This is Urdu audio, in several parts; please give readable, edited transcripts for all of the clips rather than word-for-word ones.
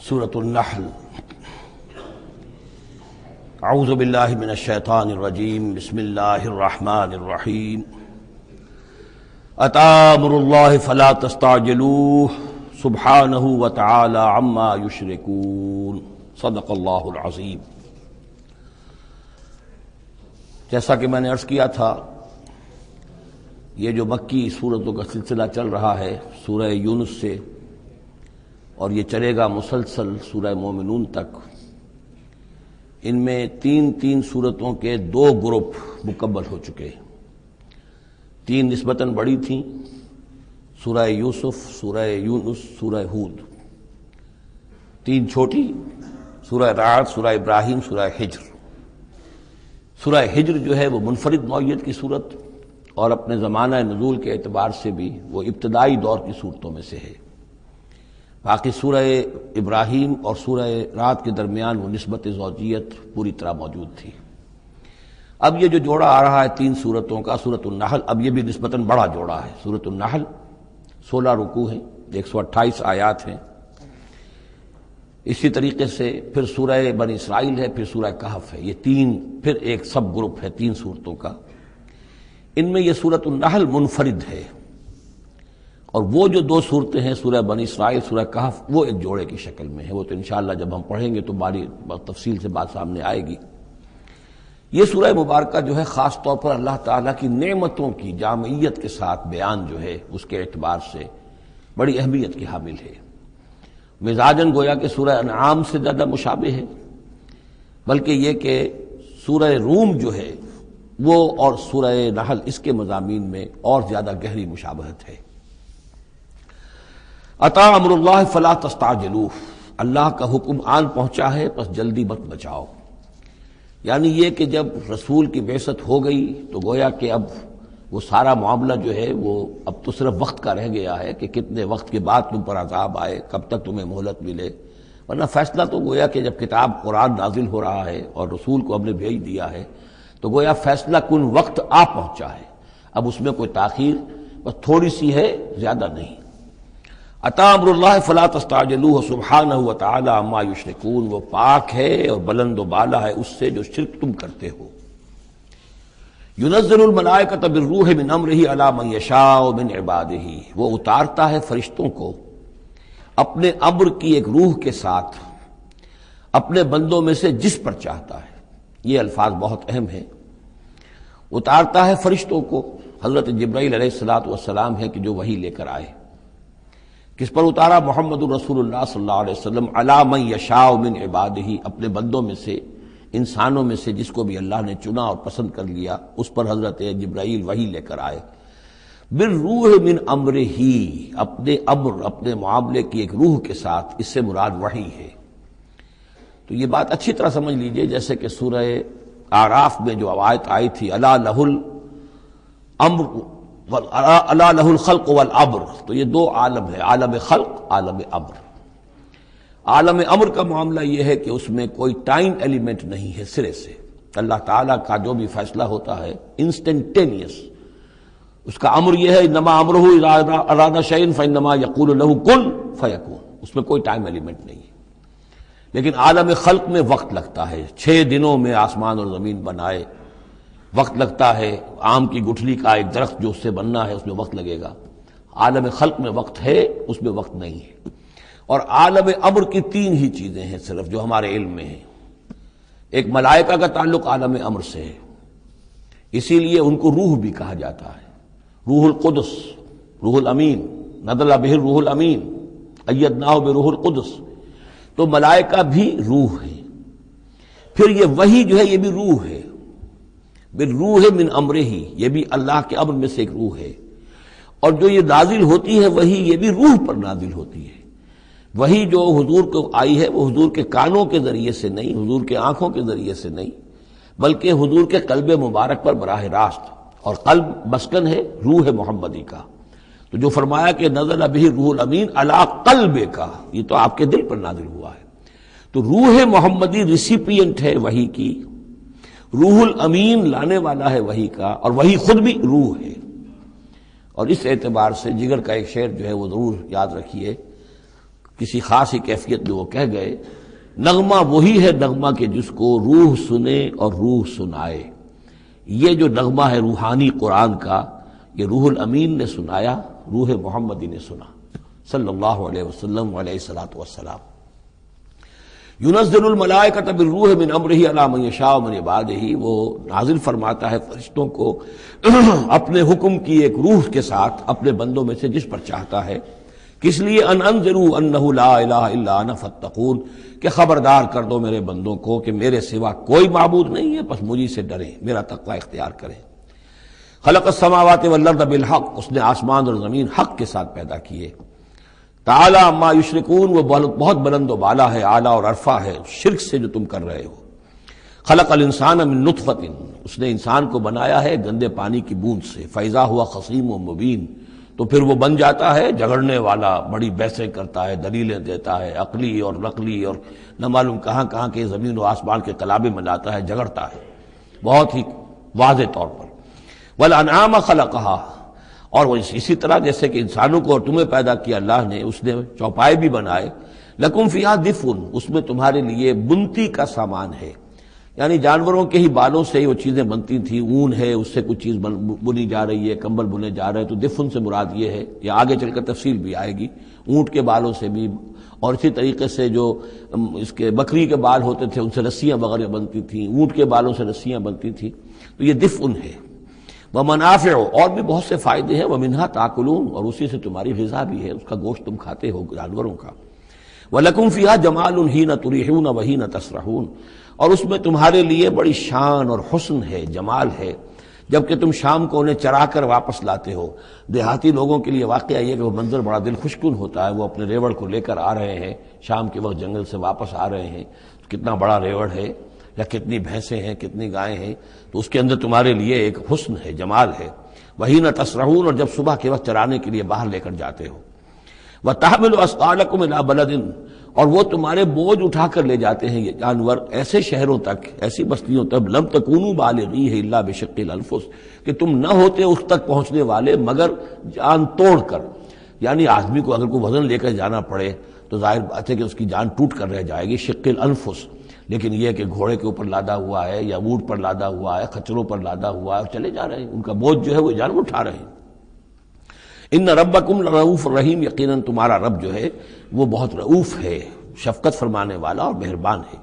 سورۃ النحل۔ اعوذ باللہ من الشیطان الرجیم، بسم اللہ الرحمن الرحیم۔ اتی امر اللہ فلا تستعجلوہ سبحانہ وتعالی عما یشرکون۔ صدق اللہ العظیم۔ جیسا کہ میں نے عرض کیا تھا، یہ جو مکی سورتوں کا سلسلہ چل رہا ہے سورہ یونس سے، اور یہ چلے گا مسلسل سورہ مومنون تک، ان میں تین سورتوں کے 2 گروپ مکمل ہو چکے ہیں۔ 3 نسبتاً بڑی تھیں، سورہ یوسف، سورہ یونس، سورہ ہود۔ 3 چھوٹی، سورہ رعد، سورہ ابراہیم، سورہ ہجر۔ سورہ ہجر جو ہے وہ منفرد نوعیت کی صورت، اور اپنے زمانہ نزول کے اعتبار سے بھی وہ ابتدائی دور کی صورتوں میں سے ہے۔ باقی سورہ ابراہیم اور سورہ رعد کے درمیان وہ نسبت زوجیت پوری طرح موجود تھی۔ اب یہ جو جوڑا آ رہا ہے 3 سورتوں کا، سورۃ النحل، اب یہ بھی نسبتاً بڑا جوڑا ہے۔ سورۃ النحل 16 رکوع ہیں، 128 آیات ہیں۔ اسی طریقے سے پھر سورہ بنی اسرائیل ہے، پھر سورہ کہف ہے۔ یہ 3 پھر ایک سب گروپ ہے 3 سورتوں کا۔ ان میں یہ سورۃ النحل منفرد ہے، اور وہ جو 2 صورتیں ہیں سورہ بنی اسرائیل، سورہ کہف، وہ ایک جوڑے کی شکل میں ہے۔ وہ تو انشاءاللہ جب ہم پڑھیں گے تو باری تفصیل سے بات سامنے آئے گی۔ یہ سورہ مبارکہ جو ہے خاص طور پر اللہ تعالیٰ کی نعمتوں کی جامعیت کے ساتھ بیان جو ہے اس کے اعتبار سے بڑی اہمیت کی حامل ہے۔ مزاجاً گویا کہ سورہ انعام سے زیادہ مشابہ ہے، بلکہ یہ کہ سورہ روم جو ہے وہ اور سورہ نحل اس کے مضامین میں اور زیادہ گہری مشابہت ہے۔ اتی امر اللہ فلا تستعجلوہ، اللہ کا حکم آن پہنچا ہے پس جلدی مت بچاؤ۔ یعنی یہ کہ جب رسول کی بعثت ہو گئی تو گویا کہ اب وہ سارا معاملہ جو ہے وہ اب تو صرف وقت کا رہ گیا ہے کہ کتنے وقت کے بعد تم پر عذاب آئے، کب تک تمہیں مہلت ملے، ورنہ فیصلہ تو گویا کہ جب کتاب قرآن نازل ہو رہا ہے اور رسول کو ہم نے بھیج دیا ہے تو گویا فیصلہ کن وقت آ پہنچا ہے۔ اب اس میں کوئی تاخیر بس تھوڑی سی ہے، زیادہ نہیں۔ اتی امر اللہ فلا تستعجلوہ سبحانہ وتعالی عما یشرکون، وہ پاک ہے اور بلند و بالا ہے اس سے جو شرک تم کرتے ہو۔ ینزل الملائکۃ بالروح من امرہ علی من یشاء من عبادہ، وہ اتارتا ہے فرشتوں کو اپنے امر کی ایک روح کے ساتھ اپنے بندوں میں سے جس پر چاہتا ہے۔ یہ الفاظ بہت اہم ہیں۔ اتارتا ہے فرشتوں کو، حضرت جبرائیل علیہ الصلوۃ والسلام ہے کہ جو وحی لے کر آئے۔ کس پر اتارا؟ محمد رسول اللہ صلی اللہ علیہ وسلم علی من یشاء من عبادہ، اپنے بندوں میں سے، انسانوں میں سے جس کو بھی اللہ نے چنا اور پسند کر لیا اس پر حضرت جبرائیل وحی لے کر آئے۔ بالروح من امرہ، اپنے امر، اپنے معاملے کی ایک روح کے ساتھ، اس سے مراد وحی ہے۔ تو یہ بات اچھی طرح سمجھ لیجئے، جیسے کہ سورہ اعراف میں جو آیت آئی تھی الا لہ الامر الا لہ الخلق والامر، تو یہ 2 عالم ہے، عالم خلق، عالم امر۔ عالم امر کا معاملہ یہ ہے کہ اس میں کوئی ٹائم ایلیمنٹ نہیں ہے سرے سے۔ اللہ تعالیٰ کا جو بھی فیصلہ ہوتا ہے انسٹنٹینیس، اس کا امر یہ ہے انما امرہ اذا اراد شیئا فانما یقول له کن فیکون، اس میں کوئی ٹائم ایلیمنٹ نہیں ہے۔ لیکن عالم خلق میں وقت لگتا ہے، 6 دنوں میں آسمان اور زمین بنائے، وقت لگتا ہے۔ آم کی گٹھلی کا ایک درخت جو اس سے بننا ہے اس میں وقت لگے گا۔ عالم خلق میں وقت ہے، اس میں وقت نہیں ہے۔ اور عالم امر کی 3 ہی چیزیں ہیں صرف جو ہمارے علم میں ہیں۔ ایک ملائکہ کا تعلق عالم امر سے ہے، اسی لیے ان کو روح بھی کہا جاتا ہے، روح القدس، روح الامین، نزل بہ الروح الامین، ایدناہ بروح القدس۔ تو ملائکہ بھی روح ہے۔ پھر یہ وحی جو ہے یہ بھی روح ہے، بالروح من امرہ، یہ بھی اللہ کے امر میں سے ایک روح ہے۔ اور جو یہ نازل ہوتی ہے وحی، یہ بھی روح پر نازل ہوتی ہے۔ وحی جو حضور کو آئی ہے وہ حضور کے کانوں کے ذریعے سے نہیں، حضور کے آنکھوں کے ذریعے سے نہیں، بلکہ حضور کے قلب مبارک پر براہ راست، اور قلب مسکن ہے روح محمدی کا۔ تو جو فرمایا کہ نزل بہ الروح الامین علی قلبک، یہ تو آپ کے دل پر نازل ہوا ہے۔ تو روح محمدی ریسیپینٹ ہے وحی کی، روح الامین لانے والا ہے وحی کا، اور وحی خود بھی روح ہے۔ اور اس اعتبار سے جگر کا ایک شعر جو ہے وہ ضرور یاد رکھیے کسی خاص ہی کیفیت میں وہ کہہ گئے، نغمہ وہی ہے نغمہ کہ جس کو روح سنے اور روح سنائے۔ یہ جو نغمہ ہے روحانی قرآن کا، یہ روح الامین نے سنایا، روح محمدی نے سنا صلی اللہ علیہ وسلم علیہ الصلوۃ والسلام۔ ينزل الملائکۃ بالروح من امرہ علی من یشاء من عبادہ، وہ نازل فرماتا ہے فرشتوں کو اپنے حکم کی ایک روح کے ساتھ اپنے بندوں میں سے جس پر چاہتا ہے۔ کس لیے؟ ان انذروا انہ لا الہ الا انا فاتقون، کہ خبردار کر دو میرے بندوں کو کہ میرے سوا کوئی معبود نہیں ہے، بس مجھے سے ڈریں، میرا تقوی اختیار کریں۔ خلق السماوات والارض بالحق، اس نے آسمان اور زمین حق کے ساتھ پیدا کیے۔ تعالی عما یشرکون، وہ بہت بلند و بالا ہے، اعلیٰ اور عرفہ ہے شرک سے جو تم کر رہے ہو۔ خلق الانسان من نطفۃ، اس نے انسان کو بنایا ہے گندے پانی کی بوند سے، فاذا ہوا خصیم و مبین، تو پھر وہ بن جاتا ہے جھگڑنے والا، بڑی بحثیں کرتا ہے، دلیلیں دیتا ہے، عقلی اور نقلی اور نہ معلوم کہاں کہاں کے زمین و آسمان کے کلابے ملاتا ہے، جھگڑتا ہے بہت ہی واضح طور پر۔ والانعام خلقہا، اور وہ اسی طرح جیسے کہ انسانوں کو اور تمہیں پیدا کیا اللہ نے، اس نے چوپائے بھی بنائے، لکم فیہا دفء، اس میں تمہارے لیے بنتی کا سامان ہے، یعنی جانوروں کے ہی بالوں سے ہی وہ چیزیں بنتی تھیں، اون ہے اس سے کچھ چیز بنی جا رہی ہے، کمبل بنے جا رہے ہیں، تو دفن سے مراد یہ ہے، یا آگے چل کر تفصیل بھی آئے گی، اونٹ کے بالوں سے بھی، اور اسی طریقے سے جو اس کے بکری کے بال ہوتے تھے ان سے رسیاں وغیرہ بنتی تھیں، اونٹ کے بالوں سے رسیاں بنتی تھیں، تو یہ دفن ہے۔ ومنافع، اور بھی بہت سے فائدے ہیں، ومنہا تاکلون، اور اسی سے تمہاری غذا بھی ہے، اس کا گوشت تم کھاتے ہو جانوروں کا۔ وَلَكُمْ فِيهَا جَمَالٌ حِينَ تُرِيحُونَ وَحِينَ تَسْرَحُونَ، اور اس میں تمہارے لیے بڑی شان اور حسن ہے، جمال ہے، جبکہ تم شام کو انہیں چرا کر واپس لاتے ہو۔ دیہاتی لوگوں کے لیے واقعہ یہ کہ وہ منظر بڑا دل خوشکن ہوتا ہے، وہ اپنے ریوڑ کو لے کر آ رہے ہیں، شام کے وقت جنگل سے واپس آ رہے ہیں، کتنا بڑا ریوڑ ہے یا کتنی بھینسیں ہیں، کتنی گائیں ہیں، تو اس کے اندر تمہارے لیے ایک حسن ہے، جمال ہے۔ وَحِينَ تَسْرَحُونَ، اور جب صبح کے وقت چرانے کے لیے باہر لے کر جاتے ہو۔ وَتَحْمِلُ أَثْقَالَكُمْ إِلَىٰ بَلَدٍ، اور وہ تمہارے بوجھ اٹھا کر لے جاتے ہیں یہ جانور ایسے شہروں تک، ایسی بستیوں تک، لَمْ تَكُونُوا بَالِغِيهِ إِلَّا بِشِقِّ الْأَنفُسِ، کہ تم نہ ہوتے اس تک پہنچنے والے مگر جان توڑ کر، یعنی آدمی کو اگر کوئی وزن لے کر جانا پڑے تو ظاہر بات ہے کہ اس کی جان ٹوٹ کر رہ جائے گی، شق الانفس، لیکن یہ کہ گھوڑے کے اوپر لادا ہوا ہے یا اونٹ پر لادا ہوا ہے، خچروں پر لادا ہوا ہے اور چلے جا رہے ہیں، ان کا بوجھ جو ہے وہ جانور اٹھا رہے ہیں۔ ان ربکم لرؤوف رحیم، یقیناً تمہارا رب جو ہے وہ بہت رؤوف ہے، شفقت فرمانے والا اور مہربان ہے۔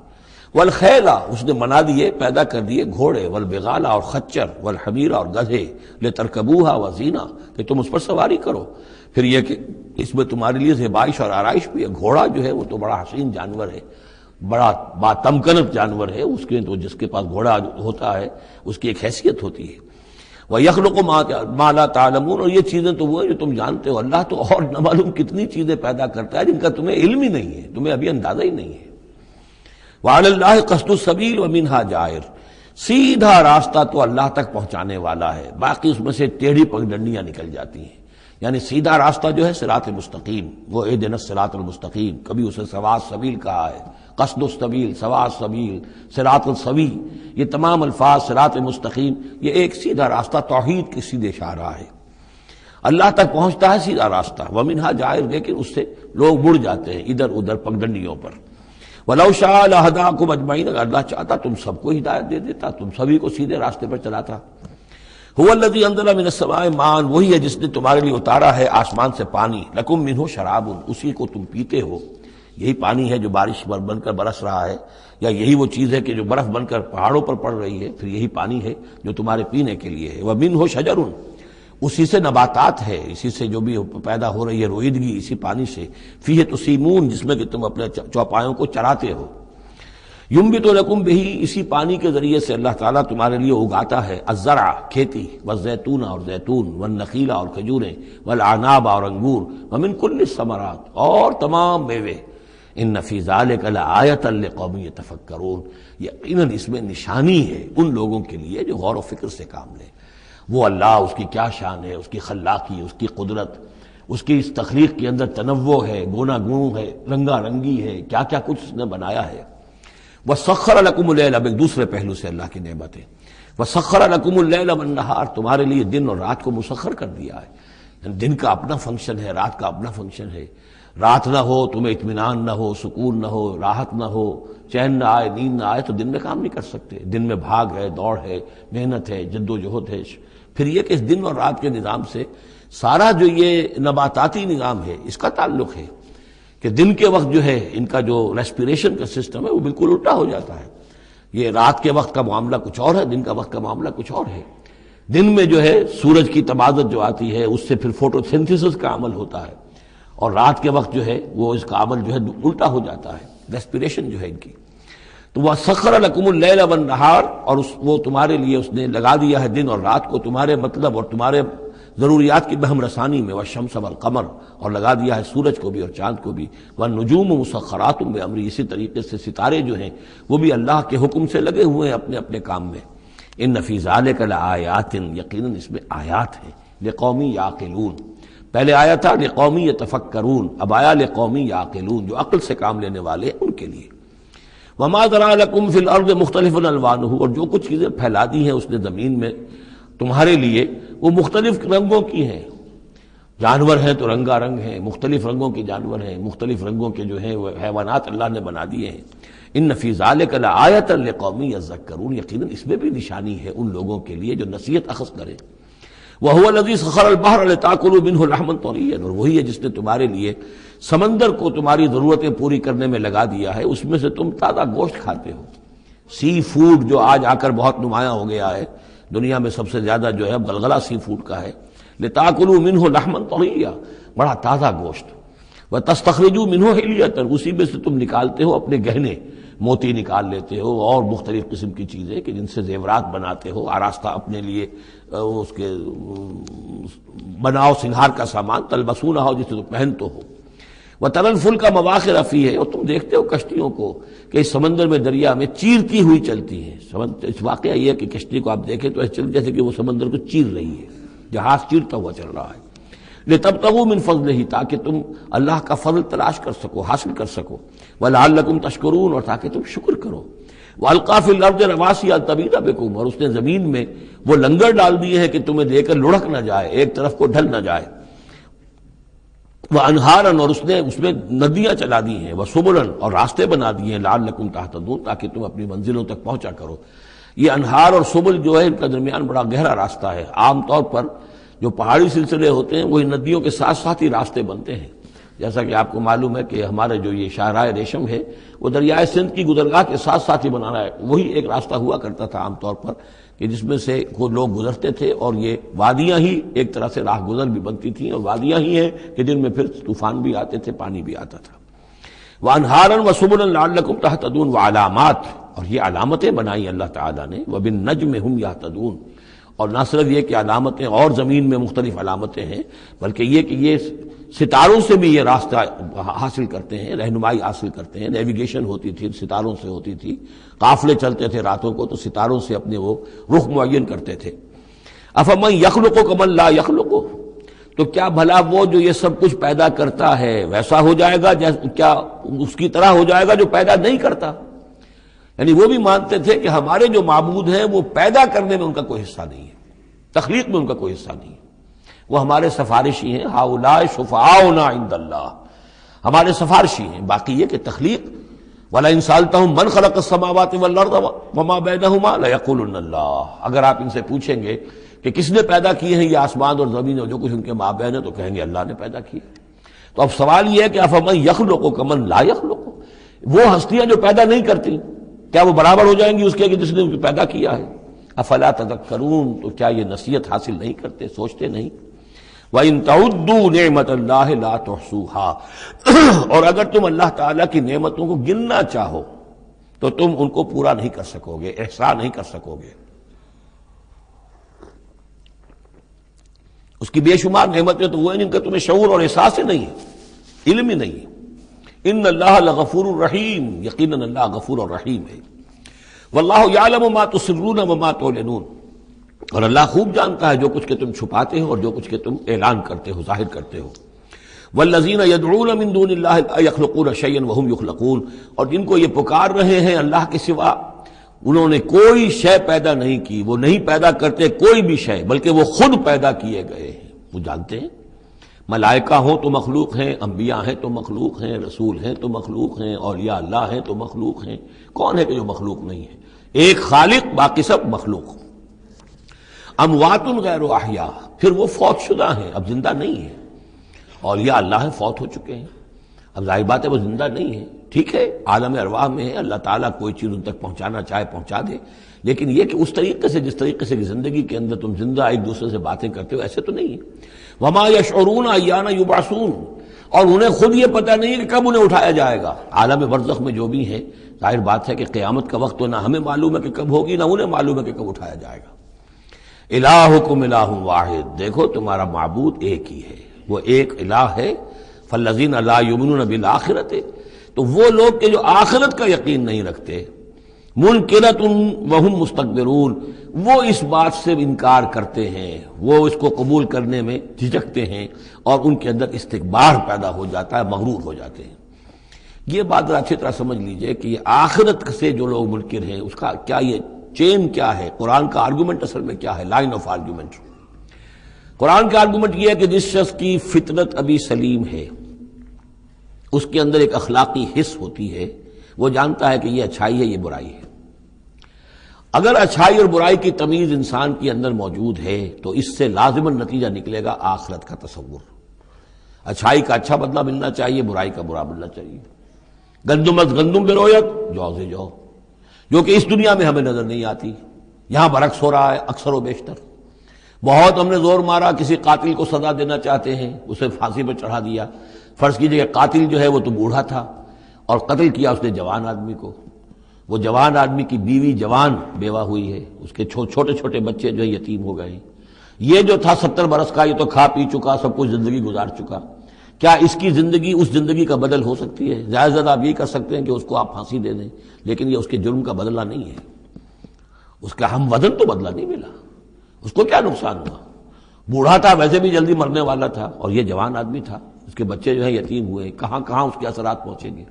والخیلا، اس نے بنا دیے، پیدا کر دیے گھوڑے، والبغال، اور خچر، والحمیر، اور گدھے، لترکبوها وزینہ، کہ تم اس پر سواری کرو۔ پھر یہ کہ اس میں تمہارے لیے زیبائش اور آرائش بھی ہے۔ گھوڑا جو ہے وہ تو بڑا حسین جانور ہے، بڑا باتمکنت جانور ہے، اس کے تو جس کے پاس گھوڑا ہوتا ہے اس کی ایک حیثیت ہوتی ہے۔ وَيَخْلُقُ مَا لَا تَعْلَمُونَ، اور یہ چیزیں تو وہ ہیں جو تم جانتے ہو، اللہ تو اور نہ معلوم کتنی چیزیں پیدا کرتا ہے جن کا تمہیں علم ہی نہیں ہے، تمہیں ابھی اندازہ ہی نہیں ہے۔ وَعَلَى اللَّهِ قَصْدُ السَّبِيلِ وَمِنْهَا جَائِرٌ، سیدھا راستہ تو اللہ تک پہنچانے والا ہے، باقی اس میں سے ٹیڑھی پگڈنڈیاں نکل جاتی ہیں، یعنی سیدھا راستہ جو ہے صراط مستقیم، وہ اہدنا الصراط المستقیم، کبھی اسے سواء السبیل کہا ہے، قصد السبیل، سواء السبیل، صراط السوی، یہ تمام الفاظ صراط مستقیم، یہ ایک سیدھا راستہ توحید کی سیدھے شاہراہ ہے، اللہ تک پہنچتا ہے سیدھا راستہ۔ ومنہا جائر، لیکن اس سے لوگ مڑ جاتے ہیں ادھر ادھر پگڈنڈیوں پر۔ وَلَوْ شَاءَ لَهَدَاكُمْ أَجْمَعِينَ، اگر اللہ چاہتا تم سب کو ہدایت دے دیتا، تم سبھی کو سیدھے راستے پر چلاتا۔ هُوَ الَّذِي أَنزَلَ مِنَ السَّمَاءِ مَاءً، وہی ہے جس نے تمہارے لیے اتارا ہے آسمان سے پانی، لَكُم مِّنْهُ شَرَابٌ، اسی کو تم پیتے ہو، یہی پانی ہے جو بارش بن کر برس رہا ہے، یا یہی وہ چیز ہے کہ جو برف بن کر پہاڑوں پر پڑ رہی ہے، پھر یہی پانی ہے جو تمہارے پینے کے لیے ہے۔ وَمِنْهُ شَجَرٌ، اسی سے نباتات ہے، اسی سے جو بھی پیدا ہو رہی ہے روئیدگی اسی پانی سے۔ فیہ تسیمون، جس میں کہ تم اپنے چوپایوں کو چراتے ہو۔ ینبت لکم بہ، اسی پانی کے ذریعے سے اللہ تعالیٰ تمہارے لیے اگاتا ہے الزرع، کھیتی، والزیتون، اور زیتون، والنخیل، اور کھجوریں، والاعناب، اور انگور، ومن کل الثمرات، اور تمام میوے۔ ان فی ذلک لآیۃ لقوم یتفکرون، یقیناً اس میں نشانی ہے ان لوگوں کے لیے جو غور و فکر سے کام لیں۔ وہ اللہ، اس کی کیا شان ہے، اس کی خلاقی، اس کی قدرت، اس کی اس تخلیق کے اندر تنوع ہے، گونا گون ہے، رنگا رنگی ہے، کیا کیا کچھ اس نے بنایا ہے۔ وَسَخَّرَ لَكُمُ اللَّيْلَ، اب ایک دوسرے پہلو سے اللہ کی نعمتیں۔ وَسَخَّرَ لَكُمُ اللَّيْلَ وَالنَّهَارَ، تمہارے لیے دن اور رات کو مسخر کر دیا ہے، دن کا اپنا فنکشن ہے، رات کا اپنا فنکشن ہے۔ رات نہ ہو تمہیں اطمینان نہ ہو، سکون نہ ہو، راحت نہ ہو، چین نہ آئے، نیند نہ آئے تو دن میں کام نہیں کر سکتے۔ دن میں بھاگ ہے، دوڑ ہے، محنت ہے، جد و جہد ہے۔ پھر یہ کہ اس دن اور رات کے نظام سے سارا جو یہ نباتاتی نظام ہے اس کا تعلق ہے کہ دن کے وقت جو ہے ان کا جو ریسپیریشن کا سسٹم ہے وہ بالکل الٹا ہو جاتا ہے۔ یہ رات کے وقت کا معاملہ کچھ اور ہے، دن کا وقت کا معاملہ کچھ اور ہے۔ دن میں جو ہے سورج کی تمازت جو آتی ہے اس سے پھر فوٹو سنتھسس کا عمل ہوتا ہے، اور رات کے وقت جو ہے وہ اس کا عمل جو ہے الٹا ہو جاتا ہے، ریسپیریشن جو ہے ان کی۔ تو وہ سخر لکم اللیل والنہار، اور وہ تمہارے لیے اس نے لگا دیا ہے دن اور رات کو تمہارے مطلب اور تمہارے ضروریات کی بہم رسانی میں، والشمس والقمر، اور لگا دیا ہے سورج کو بھی اور چاند کو بھی، والنجوم مسخرات بامرہ، اسی طریقے سے ستارے جو ہیں وہ بھی اللہ کے حکم سے لگے ہوئے ہیں اپنے اپنے کام میں۔ ان فی ذلک لآیات، یقیناً اس میں آیات ہیں، لقوم یعقلون۔ پہلے آیا تھا لقوم یتفکرون، اب آیا لقوم یعقلون، جو عقل سے کام لینے والے ہیں ان کے لیے۔ وما ذرأ لکم فی الارض مختلف الوانہ، اور جو کچھ چیزیں پھیلا دی ہیں اس نے زمین میں تمہارے لیے وہ مختلف رنگوں کی ہیں۔ جانور ہیں تو رنگا رنگ ہیں، مختلف رنگوں کے جانور ہیں، مختلف رنگوں کے جو ہیں وہ حیوانات اللہ نے بنا دیے ہیں۔ ان فی ذلک لآیۃ لقوم یذکرون، یقیناً اس میں بھی نشانی ہے ان لوگوں کے لیے جو نصیحت اخذ کریں۔ وَهُوَ الَّذِي سَخَّرَ الْبَحْرَ لِتَأْكُلُوا مِنْهُ لَحْمًا طَرِيًّا، اور وہی ہے جس نے تمہارے لیے سمندر کو تمہاری ضرورتیں پوری کرنے میں لگا دیا ہے، اس میں سے تم تازہ گوشت کھاتے ہو۔ سی فوڈ جو آج آ کر بہت نمایاں ہو گیا ہے دنیا میں، سب سے زیادہ جو ہے اب غلغلہ سی فوڈ کا ہے۔ لِتَأْكُلُوا مِنْهُ لَحْمًا طَرِيًّا، بڑا تازہ گوشت۔ وَتَسْتَخْرِجُوا مِنْهُ حِلْيَةً، اسی میں سے تم نکالتے ہو اپنے گہنے، موتی نکال لیتے ہو اور مختلف قسم کی چیزیں کہ جن سے زیورات بناتے ہو، آراستہ اپنے لیے اس کے بناؤ سنگھار کا سامان، تلبسونہ ہو جسے تم پہنتے ہو۔ وَتَرَى الْفُلْكَ مَوَاخِرَ فِيهِ، اور تم دیکھتے ہو کشتیوں کو کہ اس سمندر میں، دریا میں چیرتی ہوئی چلتی ہیں۔ اس واقعہ یہ ہے کہ کشتی کو آپ دیکھیں تو ایسے جیسے کہ وہ سمندر کو چیر رہی ہے، جہاز چیرتا ہوا چل رہا ہے۔ لِتَبْتَغُوا مِنْ فَضْلِهِ، تاکہ تم اللہ کا فضل تلاش کر سکو، حاصل کر سکو۔ وَلَعَلَّكُمْ تَشْكُرُونَ، اور تاکہ تم شکر کرو۔ وَأَلْقَىٰ فِي الْأَرْضِ رَوَاسِيَ أَن تَمِيدَ بِكُمْ، اور اس نے زمین میں وہ لنگر ڈال دیے ہیں کہ تمہیں دے کر لڑک نہ جائے، ایک طرف کو ڈھل نہ جائے۔ وَأَنْهَارًا، اور اس نے اس میں ندیاں چلا دی ہیں۔ وَسُبُلًا، اور راستے بنا دیے ہیں۔ لَعَلَّكُمْ تَهْتَدُونَ، تاکہ تم اپنی منزلوں تک پہنچا کرو۔ یہ انہار اور سبل جو ہے ان کا درمیان بڑا گہرا راستہ ہے۔ عام طور پر جو پہاڑی سلسلے ہوتے ہیں وہی ندیوں کے ساتھ ساتھ ہی راستے بنتے ہیں۔ جیسا کہ آپ کو معلوم ہے کہ ہمارے جو یہ شاہراہ ریشم ہے وہ دریائے سندھ کی گزرگاہ کے ساتھ ساتھ ہی بنانا ہے، وہی ایک راستہ ہوا کرتا تھا عام طور پر کہ جس میں سے وہ لوگ گزرتے تھے، اور یہ وادیاں ہی ایک طرح سے راہ گزر بھی بنتی تھیں، اور وادیاں ہی ہیں کہ جن میں پھر طوفان بھی آتے تھے، پانی بھی آتا تھا۔ وَأَنْهَارًا وَسُبُلًا لَعَلَّكُمْ تَهْتَدُونَ، وَعَلَامَاتٍ، اور یہ علامتیں بنائی اللہ تعالیٰ نے۔ وَبِالنَّجْمِ هُمْ يَهْتَدُونَ، اور نہ صرف یہ کہ علامتیں اور زمین میں مختلف علامتیں ہیں، بلکہ یہ کہ یہ ستاروں سے بھی یہ راستہ حاصل کرتے ہیں، رہنمائی حاصل کرتے ہیں۔ نیویگیشن ہوتی تھی ستاروں سے ہوتی تھی، قافلے چلتے تھے راتوں کو تو ستاروں سے اپنے وہ رخ معین کرتے تھے۔ افمن یخلق کمن لا یخلق، تو کیا بھلا وہ جو یہ سب کچھ پیدا کرتا ہے ویسا ہو جائے گا، کیا اس کی طرح ہو جائے گا جو پیدا نہیں کرتا؟ یعنی وہ بھی مانتے تھے کہ ہمارے جو معبود ہیں وہ پیدا کرنے میں ان کا کوئی حصہ نہیں ہے، تخلیق میں ان کا کوئی حصہ نہیں ہے، وہ ہمارے سفارشی ہیں۔ ہؤلاء شفعاؤنا عند اللہ، ہمارے سفارشی ہیں۔ باقی یہ کہ تخلیق، وَلَئِن سَأَلْتَهُم مَّنْ خَلَقَ السَّمَاوَاتِ وَالْأَرْضَ وَمَا بَيْنَهُمَا لَيَقُولُنَّ اللَّهُ، اگر آپ ان سے پوچھیں گے کہ کس نے پیدا کیے ہیں یہ آسمان اور زمین اور جو کچھ ان کے مابین ہے، تو کہیں گے اللہ نے پیدا کیے۔ تو اب سوال یہ ہے کہ افمن یخلق کمن لا یخلق، وہ ہستیاں جو پیدا نہیں کرتی کیا وہ برابر ہو جائیں گی اس کے کہ جس نے ان کو پیدا کیا ہے؟ افلا تذکرون، تو کیا یہ نصیحت حاصل نہیں کرتے، سوچتے نہیں؟ وَإِن تَعُدُّوا نِعْمَةَ اللَّهِ لَا تُحْصُوهَا، اور اگر تم اللہ تعالیٰ کی نعمتوں کو گننا چاہو تو تم ان کو پورا نہیں کر سکو گے، احصاء نہیں کر سکو گے۔ اس کی بے شمار نعمتیں تو وہ ہیں جن کا تمہیں شعور اور احساس ہی نہیں ہے، علم ہی نہیں ہے۔ ان اللہ لغفور الرحیم، یقیناً اللہ غفور اور رحیم ہے۔ واللہ یعلم ما تسرون وما تعلنون، اور اللہ خوب جانتا ہے جو کچھ کہ تم چھپاتے ہو اور جو کچھ کہ تم اعلان کرتے ہو، ظاہر کرتے ہو۔ والذین یدعون من دون اللہ لا یخلقون شیئا وهم یخلقون، اور جن کو یہ پکار رہے ہیں اللہ کے سوا، انہوں نے کوئی شے پیدا نہیں کی، وہ نہیں پیدا کرتے کوئی بھی شے، بلکہ وہ خود پیدا کیے گئے ہیں۔ وہ جانتے ہیں ملائکہ ہوں تو مخلوق ہیں، انبیاء ہیں تو مخلوق ہیں، رسول ہیں تو مخلوق ہیں، اولیاء اللہ ہیں تو مخلوق ہیں۔ کون ہے کہ جو مخلوق نہیں ہے؟ ایک خالق، باقی سب مخلوق۔ اموات غیر احیاء، پھر وہ فوت شدہ ہیں، اب زندہ نہیں ہیں۔ اولیاء اللہ ہیں، فوت ہو چکے ہیں، اب ظاہر بات ہے وہ زندہ نہیں ہے۔ ٹھیک ہے، عالم ارواح میں ہے، اللہ تعالیٰ کوئی چیز ان تک پہنچانا چاہے پہنچا دے، لیکن یہ کہ اس طریقے سے جس طریقے سے زندگی کے اندر تم زندہ ایک دوسرے سے باتیں کرتے ہو، ایسے تو نہیں ہے۔ وما یشعرون ایان یبعثون، اور انہیں خود یہ پتہ نہیں کہ کب انہیں اٹھایا جائے گا۔ عالم برزخ میں جو بھی ہیں، ظاہر بات ہے کہ قیامت کا وقت تو نہ ہمیں معلوم ہے کہ کب ہوگی، نہ انہیں معلوم ہے کہ کب اٹھایا جائے گا۔ الہکم الہ واحد، دیکھو تمہارا معبود ایک ہی ہے، وہ ایک الہ ہے۔ فالذین لا یؤمنون بالآخرۃ، تو وہ لوگ کہ جو آخرت کا یقین نہیں رکھتے، منکرۃ وہم مستکبرون، وہ اس بات سے انکار کرتے ہیں، وہ اس کو قبول کرنے میں جھجکتے ہیں، اور ان کے اندر استکبار پیدا ہو جاتا ہے، مغرور ہو جاتے ہیں۔ یہ بات اچھی طرح سمجھ لیجئے کہ یہ آخرت سے جو لوگ منکر ہیں، اس کا کیا یہ چین کیا ہے، قرآن کا آرگومنٹ اصل میں کیا ہے، لائن آف آرگومنٹ۔ قرآن کا آرگومنٹ یہ ہے کہ جس شخص کی فطرت ابھی سلیم ہے، اس کے اندر ایک اخلاقی حس ہوتی ہے، وہ جانتا ہے کہ یہ اچھائی ہے، یہ برائی ہے۔ اگر اچھائی اور برائی کی تمیز انسان کے اندر موجود ہے تو اس سے لازماً نتیجہ نکلے گا آخرت کا تصور۔ اچھائی کا اچھا بدلہ ملنا چاہیے، برائی کا برا ملنا چاہیے۔ گندم از گندم برویت، جو سے جو، جو کہ اس دنیا میں ہمیں نظر نہیں آتی، یہاں برعکس ہو رہا ہے اکثر و بیشتر۔ بہت ہم نے زور مارا، کسی قاتل کو سزا دینا چاہتے ہیں، اسے پھانسی پر چڑھا دیا۔ فرض کیجئے کہ قاتل جو ہے وہ تو بوڑھا تھا اور قتل کیا اس نے جوان آدمی کو، وہ جوان آدمی کی بیوی جوان بیوہ ہوئی ہے، اس کے چھوٹے چھوٹے بچے جو ہے یتیم ہو گئے ہیں۔ یہ جو تھا 70 برس کا، یہ تو کھا پی چکا، سب کچھ زندگی گزار چکا، کیا اس کی زندگی اس زندگی کا بدل ہو سکتی ہے؟ زیادہ زیادہ آپ یہ کر سکتے ہیں کہ اس کو آپ پھانسی دے دیں، لیکن یہ اس کے جرم کا بدلہ نہیں ہے، اس کا ہم وزن تو بدلہ نہیں ملا۔ اس کو کیا نقصان ہوا؟ بوڑھا تھا، ویسے بھی جلدی مرنے والا تھا، اور یہ جوان آدمی تھا، اس کے بچے جو ہیں یتیم ہوئے، کہاں کہاں اس کے اثرات پہنچیں گے۔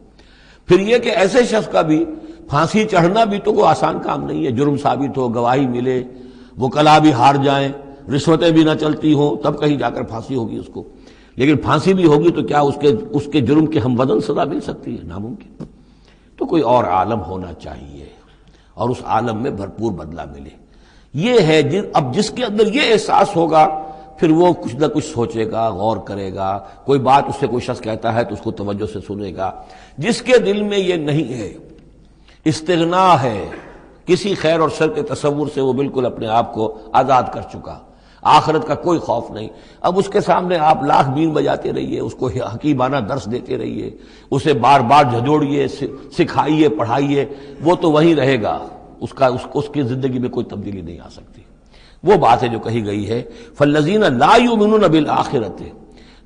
پھر یہ کہ ایسے شخص کا بھی پھانسی چڑھنا بھی تو کوئی آسان کام نہیں ہے، جرم ثابت ہو، گواہی ملے، وکلاء بھی ہار جائیں، رشوتیں بھی نہ چلتی ہوں، تب کہیں جا کر پھانسی ہوگی اس کو۔ لیکن پھانسی بھی ہوگی تو کیا اس کے جرم کے ہم وزن سزا مل سکتی ہے؟ ناممکن۔ تو کوئی اور عالم ہونا چاہیے اور اس عالم میں بھرپور بدلہ ملے۔ یہ ہے اب جس کے اندر یہ احساس ہوگا، پھر وہ کچھ نہ کچھ سوچے گا، غور کرے گا، کوئی بات اس سے کوئی شخص کہتا ہے تو اس کو توجہ سے سنے گا۔ جس کے دل میں یہ نہیں ہے، استغنا ہے، کسی خیر اور شر کے تصور سے وہ بالکل اپنے آپ کو آزاد کر چکا، آخرت کا کوئی خوف نہیں، اب اس کے سامنے آپ لاکھ بین بجاتے رہیے، اس کو حکیمانہ درس دیتے رہیے، اسے بار بار جھجوڑیے، سکھائیے، پڑھائیے، وہ تو وہیں رہے گا، اس کی زندگی میں کوئی تبدیلی نہیں آ سکتی۔ وہ بات ہے جو کہی گئی ہے، فالذین لا یؤمنون بالآخرۃ،